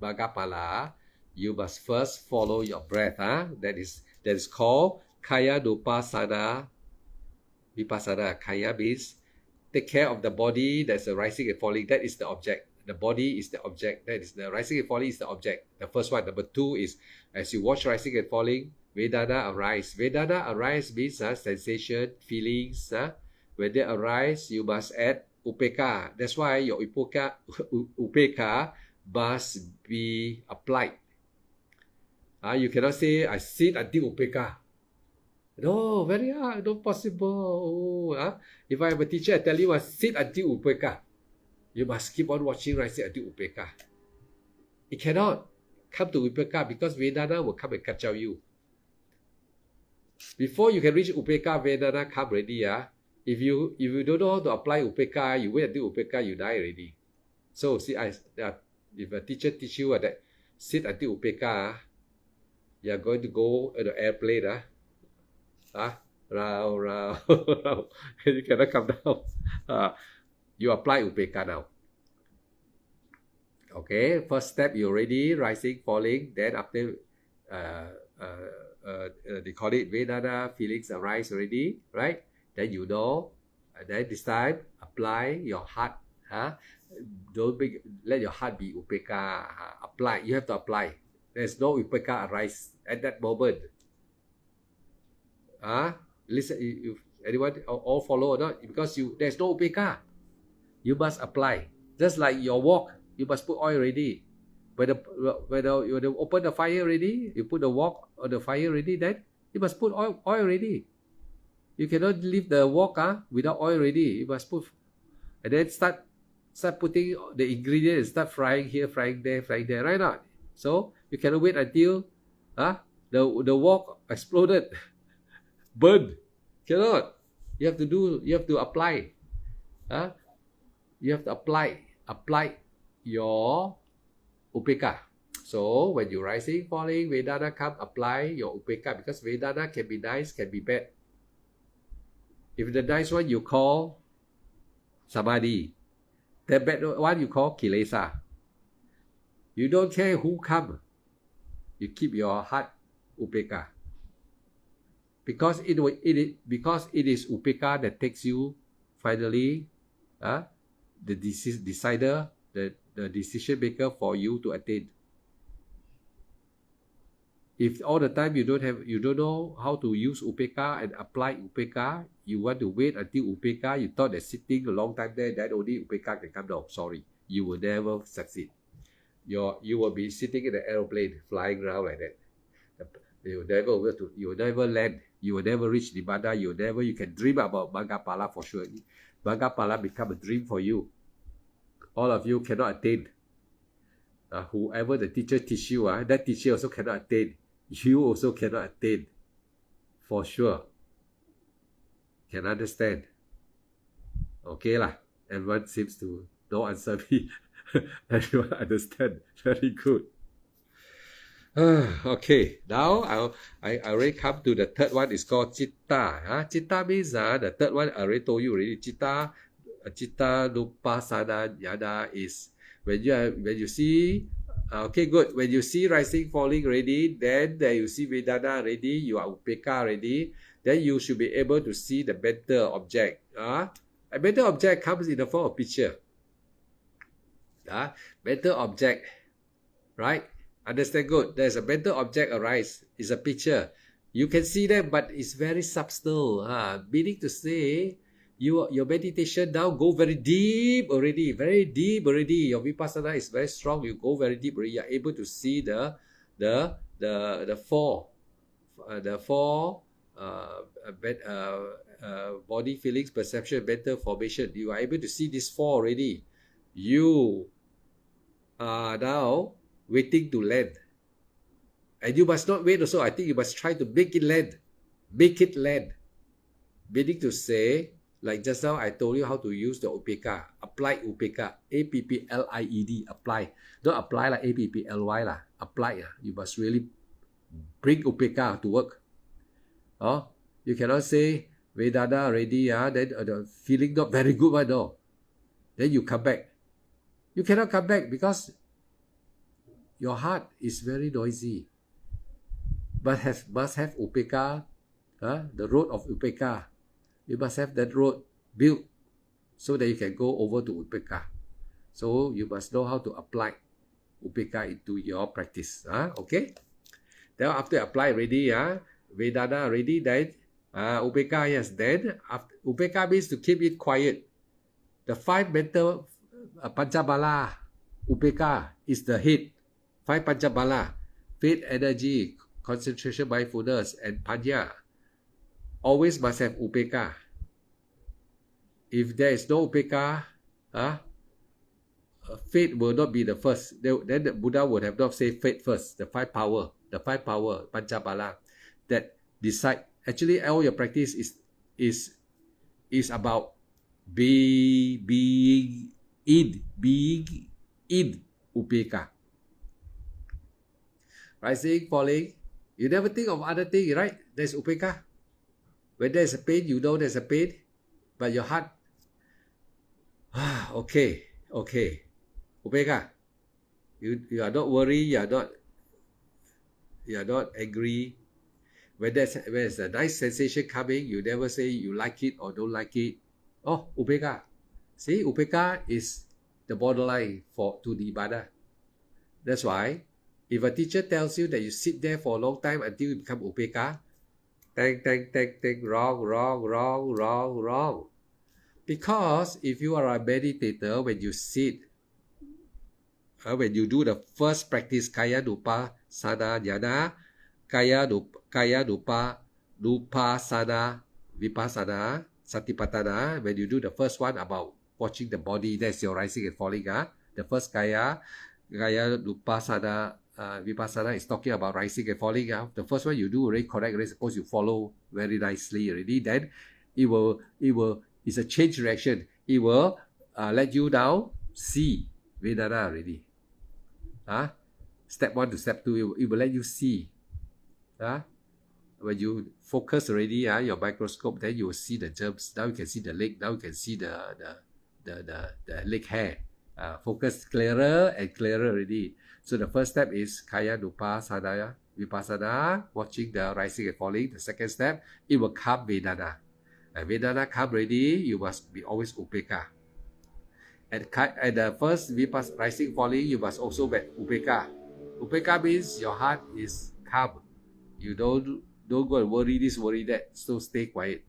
Magapala, you must first follow your breath. That is called Kaya Dupasana Vipassana. Kaya means take care of the body. That's the rising and falling. That is the object. The body is the object. That is the rising and falling is the object. The first one. Number two is as you watch rising and falling, Vedana arise. Vedana arise means sensation, feelings. When they arise, you must add upeka. That's why your upeka must be applied. You cannot say I sit until upeka. No, very hard, not possible. If I am a teacher, I tell you, sit until upeka. You must keep on watching rising until upeka. It cannot come to upeka because Vedana will come and catch you. Before you can reach upeka, Vedana come already. If you don't know how to apply upeka, you wait until upeka, you die already. So see, if a teacher teach you that sit until upeka, you are going to go on the airplane. Round. You cannot come down. You apply upeka now. Okay, first step you already rising, falling. Then after they call it Vedana, feelings arise already, right? Then you know. And then this time apply your heart. Don't let your heart be upeka. Apply. You have to apply. There's no upeka arise at that moment. Listen, anyone all follow or not? Because there's no upeka. You must apply. Just like your wok, you must put oil ready. When you open the fire ready, you put the wok on the fire ready, then you must put oil ready. You cannot leave the wok without oil ready. You must put, and then start putting the ingredients, start frying here, frying there, right now. So you cannot wait until the wok exploded, burned. Cannot. You have to apply. You have to apply your upeka. So when you're rising, falling, Vedana come, apply your upeka, because Vedana can be nice, can be bad. If the nice one you call samadhi, the bad one you call kilesa. You don't care who come. You keep your heart upeka. Because it is upeka that takes you finally, the decider, the decision maker for you to attain. If all the time you don't know how to use upeka and apply upeka, you want to wait until upeka, you thought that sitting a long time there, that only upeka can come down. Sorry, you will never succeed. You will be sitting in the aeroplane, flying around like that. You will never land. You will never reach Nibbana. You can dream about Maggaphala for sure. Maggaphala become a dream for you. All of you cannot attain. Whoever the teacher teach you, that teacher also cannot attain. You also cannot attain. For sure. Can understand? Okay lah. Everyone seems to don't answer me. Everyone understand. Very good. Okay, now I already come to the third one. It's called Citta. Citta means the third one I already told you already. Citta Nupassana Jnana is when you see. Okay, good. When you see rising, falling ready, then you see Vedana ready, you are upeka ready, then you should be able to see the mental object. A mental object comes in the form of picture. Mental object, right? Understand good. There's a mental object arise. It's a picture. You can see them, but it's very subtle. Meaning to say, your meditation now go very deep already. Very deep already. Your vipassana is very strong. You go very deep already. You're able to see the four body, feelings, perception, mental formation. You are able to see these four already. You are now waiting to land. And you must not wait also. I think you must try to make it land. Make it land. Meaning to say, like just now I told you how to use the upeka. Apply upeka. APPLIED. Apply. Don't apply like APPLY lah. Apply. You must really bring upeka to work. You cannot say Vedana already, then the feeling not very good one, no. Then you come back. You cannot come back because your heart is very noisy. But must have upeka, the road of upeka. You must have that road built so that you can go over to upeka. So you must know how to apply upeka into your practice. Okay? Then after apply already, Vedana already, then upeka, yes. Then after, upeka means to keep it quiet. The five mental Panchabala, upeka is the head. Five Panchabala, faith, energy, concentration, mindfulness, and panya. Always must have upeka. If there is no upeka, faith will not be the first. Then the Buddha would have not said faith first. The five power, Panchabala, that decide. Actually, all your practice is about being in upeka. Rising, falling. You never think of other thing, right? There's upeka. When there's a pain, you know there's a pain. But your heart, okay. Upeka. You are not worried, you are not angry. When there's a nice sensation coming, you never say you like it or don't like it. Oh, upeka. See, upeka is the borderline to Nibbana. That's why If a teacher tells you that you sit there for a long time until you become upeka, wrong, wrong, wrong, wrong, wrong. Because if you are a meditator, when you sit, when you do the first practice, kaya dupa sana jnana, kaya dupa sana vipassana satipatthana, when you do the first one about watching the body, that's your rising and falling. The first kaya dupa sana vipassana is talking about rising and falling. The first one you do already correct, already suppose you follow very nicely already, then it's a change reaction. It will let you now see Vedana already. Step 1 to step 2, it will let you see. When you focus already, your microscope, then you will see the germs. Now you can see the leg. Now you can see the leg hair. Focus clearer and clearer already. So the first step is kaya dupa sadaya vipassana, watching the rising and falling. The second step, it will come Vedana. And Vedana come ready, you must be always upeka. At the first rising falling, you must also be upeka. Upeka means your heart is calm. You don't go and worry this, worry that. So stay quiet.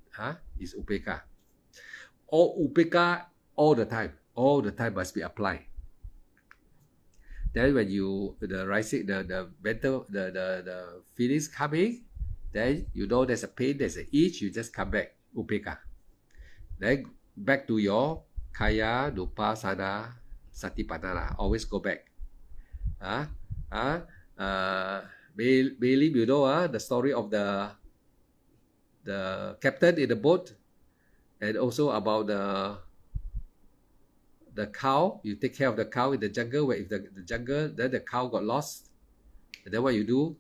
It's upeka. Or upeka all the time. All the time must be applied. Then when the rising, the mental, the feelings coming, then you know there's a pain, there's an itch, you just come back. Upeka. Then back to your kaya dupa sana satipatthana. Always go back. Bailey, you know the story of the captain in the boat, and also about the cow. You take care of the cow in the jungle. Where if the jungle, then the cow got lost, and then what you do?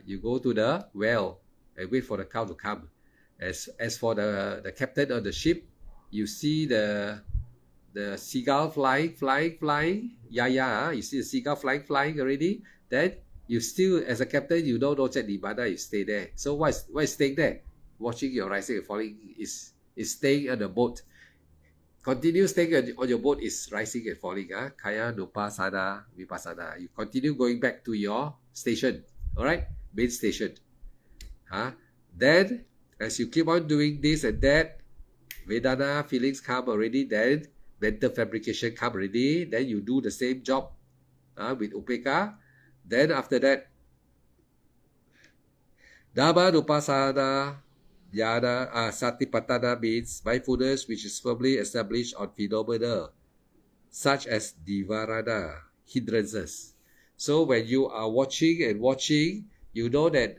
You go to the well and wait for the cow to come. As for the captain of the ship, you see the seagull flying. You see the seagull flying already. Then you still, as a captain, you don't know that the mana, you stay there. So why is staying there? Watching your rising and falling is staying on the boat. Continue staying on your boat is rising and falling. Kaya dupa sana vipassana. You continue going back to your station. All right, main station. Then as you keep on doing this and that, Vedana feelings come already, then mental fabrication come already, then you do the same job with upeka. Then after that, Dhamma nupassana jnana satipatthana means mindfulness which is firmly established on phenomena such as nivarana, hindrances. So when you are watching, you know that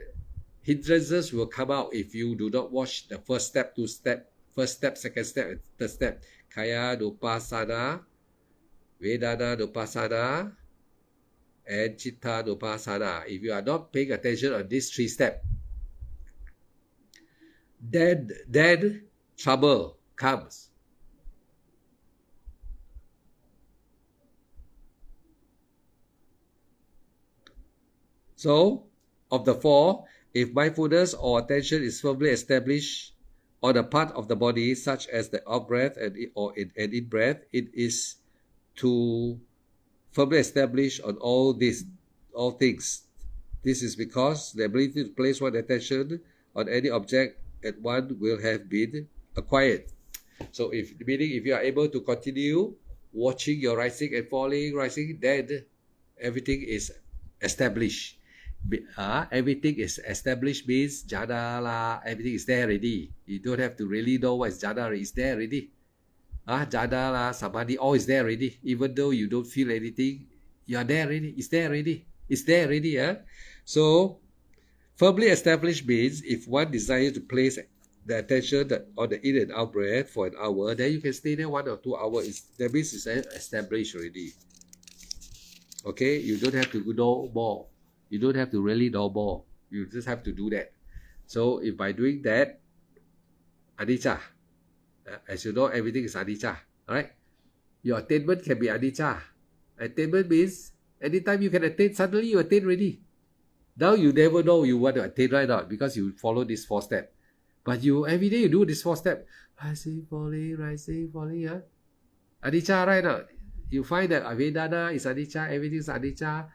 hindrances will come out if you do not watch the first step, first step, second step, and third step. Kaya nupassana, Vedana nupassana, and Chitta nupassana. If you are not paying attention on these 3 steps, then trouble comes. So, of the 4, if mindfulness or attention is firmly established on a part of the body, such as the out-breath and in-breath, it is to firmly establish on all things. This is because the ability to place one's attention on any object at one will have been acquired. So if you are able to continue watching your rising and falling, then everything is established. Everything is established means jhana la, everything is there already. You don't have to really know what is jhana, it's there already. Jhana la, samadhi, all is there already. Even though you don't feel anything, you are there already. It's there already. So firmly established means if one desires to place the attention on the in and out breath for an hour, then you can stay there 1 or 2 hours. That means it's established already. Okay, you don't have to know more. You don't have to really know more. You just have to do that. So if by doing that, anicca, as you know, everything is anicca. All right, your attainment can be anicca. Attainment means anytime you can attain, suddenly you attain already. Now you never know you want to attain right now because you follow this 4 steps. But you every day you do this 4 steps. Rising, falling, anicca right now. You find that Vedana is anicca, everything is anicca.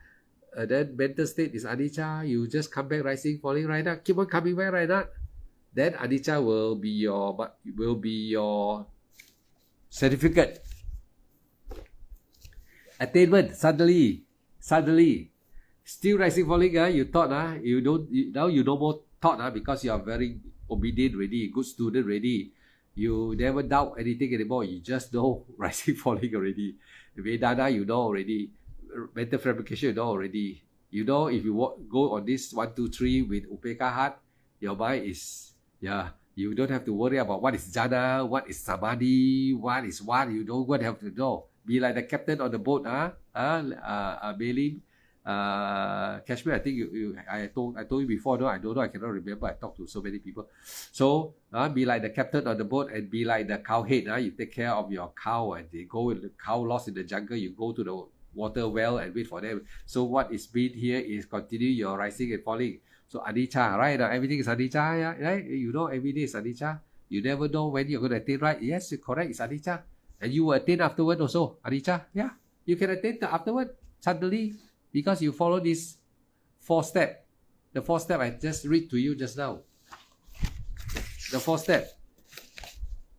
then mental state is anicca. You just come back rising, falling, right now. Keep on coming back, right now. Then anicca will be your certificate. Attainment suddenly, still rising, falling. You thought now you no more thought because you are very obedient already, good student already. You never doubt anything anymore. You just know rising, falling already. Vedana, you know already. Mental fabrication, you know already. You know if you go on this 1, 2, 3 with Upeka heart, your mind is, you don't have to worry about what is jhana, what is samadhi, what is what. You don't have to know. Be like the captain on the boat, Bailing, Kashmir. I think I told you before. No, I don't know. I cannot remember. I talked to so many people. So be like the captain on the boat and be like the cow head. You take care of your cow, and they go with the cow lost in the jungle. You go to the water well and wait for them. So what is meant here is continue your rising and falling. So anicca, right? Now everything is anicca, right? You know every day is anicca. You never know when you're going to attain, right? Yes, you're correct. It's anicca. And you will attain afterward also. Anicca, yeah. You can attain afterward suddenly because you follow this 4 step. The 4 step I just read to you just now. The 4 step.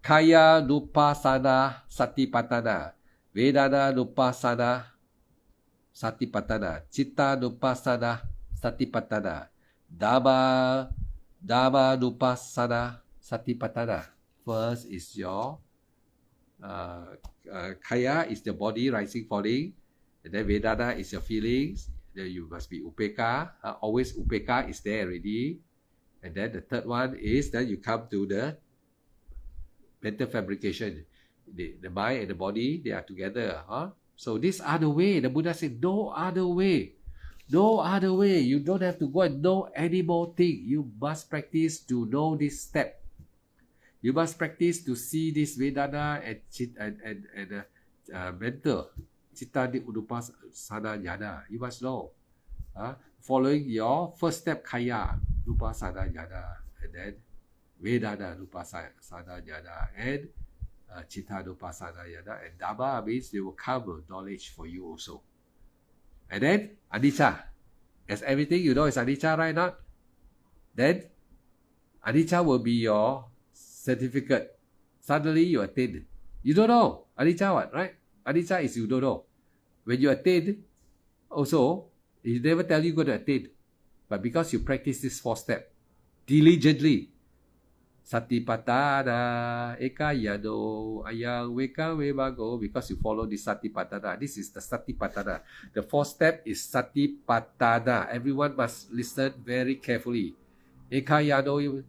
Kaya nupassana satipatthana. Vedana nupassana satipatthana. Citta nupassana satipatthana. Dhamma nupassana satipatthana. First is your kaya is the body rising, falling, and then Vedana is your feelings. Then you must be upeka. Always upeka is there already. And then the third one is that you come to the mental fabrication. The mind and the body, they are together. So these are the way. The Buddha said, no other way. No other way. You don't have to go and know any more thing. You must practice to know this step. You must practice to see this Vedana and mental. Citta Nupassana Jnana. You must know. Following your first step, Kaya Nupassana Jnana. And then Vedana Nupassana Jnana. And Citta Nupassana Jnana. And Dhamma means they will come knowledge for you also. And then anicca. As everything you know is anicca, right? Not? Then anicca will be your certificate. Suddenly you attain. You don't know. Anicca what, right? Anicca is you don't know. When you attain, also, he never tell you go to attain. But because you practice this 4 step diligently, Satipatthana, Ekayano, Ayang, Weka, Webago, because you follow this Satipatthana. This is the Satipatthana. The 4th step is Satipatthana. Everyone must listen very carefully. Ekayano,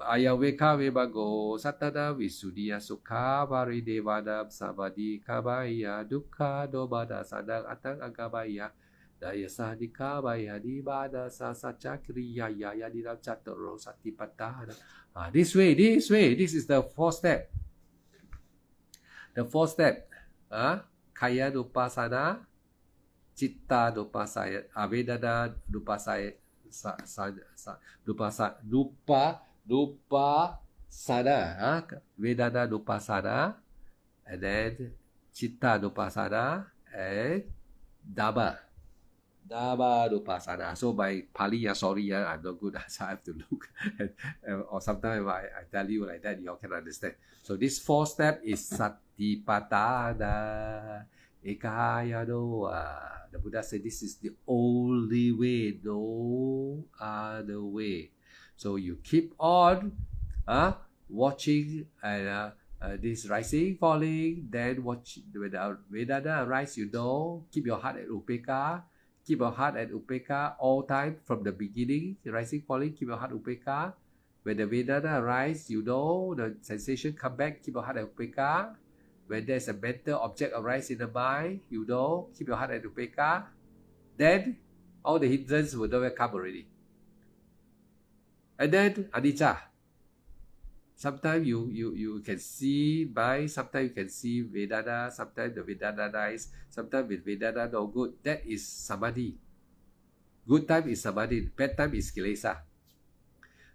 Ayang, Weka, Webago, Satana, Visuddhiya, Sukha, Varidevanam, Samadhi, Kabaya, Dukkha, Domana, Sadang, Atang, Agabaya, Daya Sadika, Baya, Nibada, Sasacha, Kriya, Yaya, Nidam, Chataro, Satipatthana. This way, this is the 4th step. The 4th step, Kaya Nupassana, Citta Nupassana, Vedana Nupassana, Nupassana, Vedana Nupassana, and then Citta Nupassana, and Dhamma Nupassana. So my Pali, sorry, I'm not good. So I have to look. Or sometimes I tell you like that, you all can understand. So this 4th step is Satipatthana. Ekayano. The Buddha said this is the only way, no other way. So you keep on watching this rising, falling, then watch when the Vedana rise, you know, keep your heart at Upeka. Keep your heart at Upeka all time from the beginning, rising, falling, keep your heart Upeka. When the Vedana arise, you know, the sensation come back, keep your heart at Upeka. When there's a mental object arise in the mind, you know, keep your heart at Upeka. Then all the hindrance will never come already. And then anicca. Sometimes you can see mind, sometimes you can see Vedana, sometimes the Vedana nice, sometimes with Vedana no good. That is Samadhi. Good time is Samadhi, bad time is Kilesa.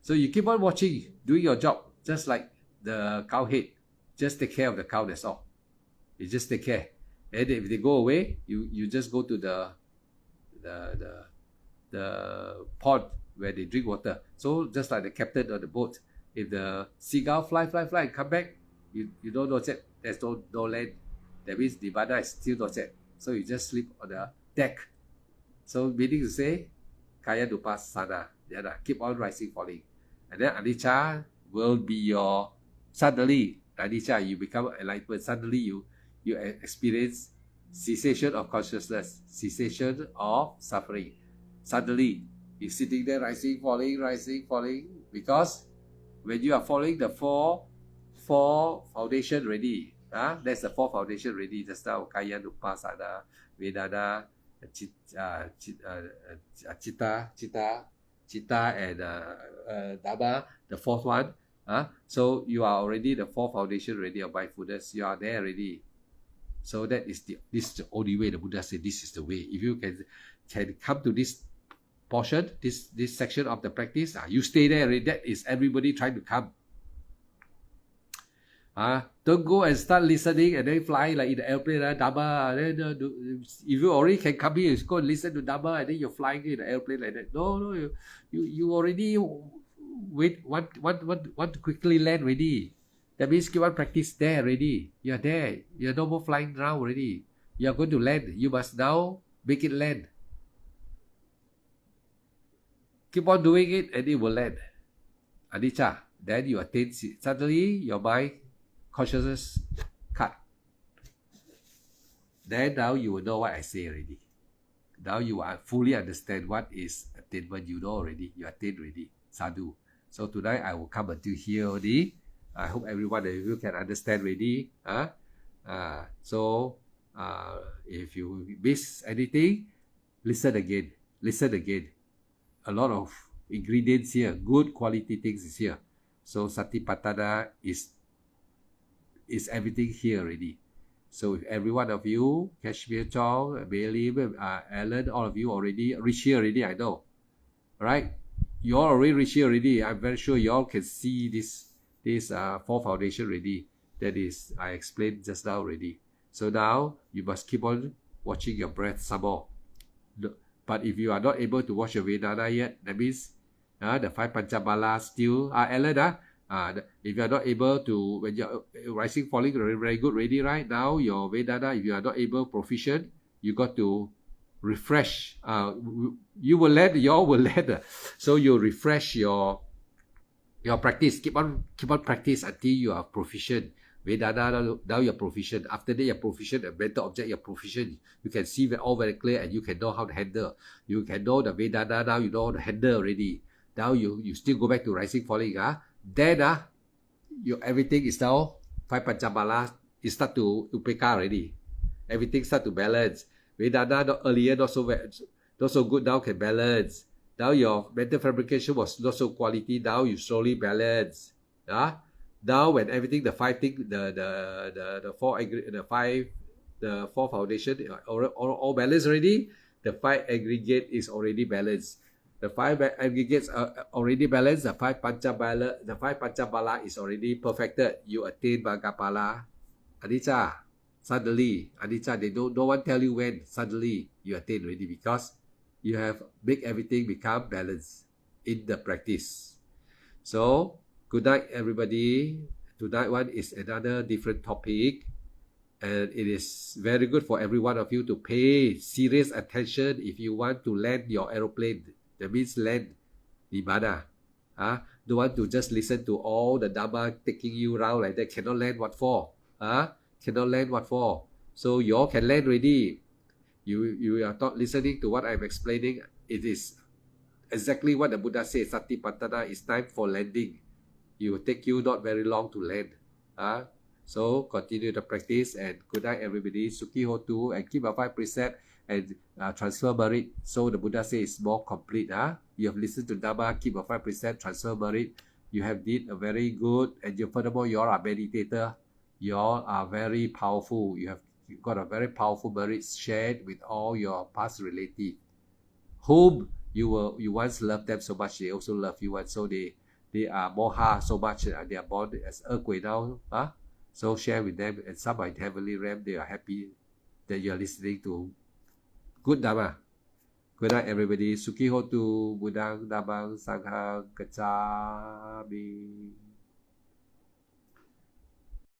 So you keep on watching, doing your job, just like the cow head. Just take care of the cow, that's all. You just take care. And if they go away, you just go to the the pond where they drink water. So just like the captain of the boat, if the seagull fly and come back, you don't know that there's no land. That means Nibbana is still not set. So you just sleep on the deck. So meaning to say, Kaya Nupassana, keep on rising, falling. And then Anicca will be your, suddenly, Anicca, you become enlightenment. Suddenly you experience cessation of consciousness, cessation of suffering. Suddenly, you're sitting there, rising, falling, because when you are following the four foundation ready, that's the four foundation ready. Just now, Kaya Nupassana, Vedana, Chitta, and Dhamma, the fourth one. So you are already the four foundation ready of mindfulness. You are there already. So this is the only way. The Buddha said this is the way. If you can come to this portion, this section of the practice, you stay there already. That is everybody trying to come. Don't go and start listening and then fly like in the airplane, Dhamma. If you already can come here, you go and listen to Dhamma, and then you're flying in the airplane like that. No, you already want to quickly land already. That means keep on practice there already. You're there. You're no more flying around already. You're going to land. You must now make it land. Keep on doing it and it will land. Anicca. Then you attain, suddenly your mind consciousness cut. Then now you will know what I say already. Now you fully understand what is attainment. You know already. You attain already. Sadhu. So tonight I will come until here already. I hope everyone of you can understand already. So if you miss anything, listen again. Listen again. A lot of ingredients here. Good quality things is here. So Satipatthana is everything here already. So if every one of you, Kashmir Chong, Bailey, Alan, all of you already reach here already, I know. Right? You all already reach here already. I'm very sure you all can see this four foundation already. That is, I explained just now already. So now you must keep on watching your breath some more. But if you are not able to watch your Vedana yet, that means the five Panchamala still, Alan, if you are not able to, when you're rising, falling, very good, ready, right? Now your Vedana, if you are not able, proficient, you got to refresh. You will land, you all will land. So you refresh your practice. Keep on practice until you are proficient. Vedana, now you're proficient. After that, you're proficient. A mental object, you're proficient. You can see all very clear and you can know how to handle. You can know the Vedana, now you know how to handle already. Now you still go back to rising, falling. Then everything is now five Panchamala. It start to upeka already. Everything start to balance. Vedana earlier not so good, now can balance. Now your mental fabrication was not so quality. Now you slowly balance. Now when everything, the five thing, the four foundation all balanced already. The five aggregate is already balanced. The five aggregates are already balanced. The five Panchamala is already perfected. You attain Bhagapala. Anicca, suddenly, Anicca, no one tell you when. Suddenly you attain already because you have make everything become balanced in the practice. So good night, everybody. Tonight one is another different topic, and it is very good for every one of you to pay serious attention if you want to land your aeroplane. That means land Nibbana. Don't want to just listen to all the Dhamma taking you around like that. Cannot land what for? Cannot land what for? So you all can land already. You are not listening to what I'm explaining. It is exactly what the Buddha says. Satipatthana is time for landing. It will take you not very long to land. So continue the practice and good night, everybody. Sukhi Hotu and keep a 5 precept and transfer merit. So the Buddha says it's more complete. You have listened to Dhamma, keep a 5 precept, transfer merit. You have did a very good, and furthermore you all are meditator. You all are very powerful. You've got a very powerful merit shared with all your past relatives, whom you once loved them so much. They also love you, and so they are moha so much. They are born as earthquake now. So share with them, and some are in heavenly realm. They are happy that you are listening to good Dhamma. Good night, everybody. Suki hotu, budang damang sanghang kecami.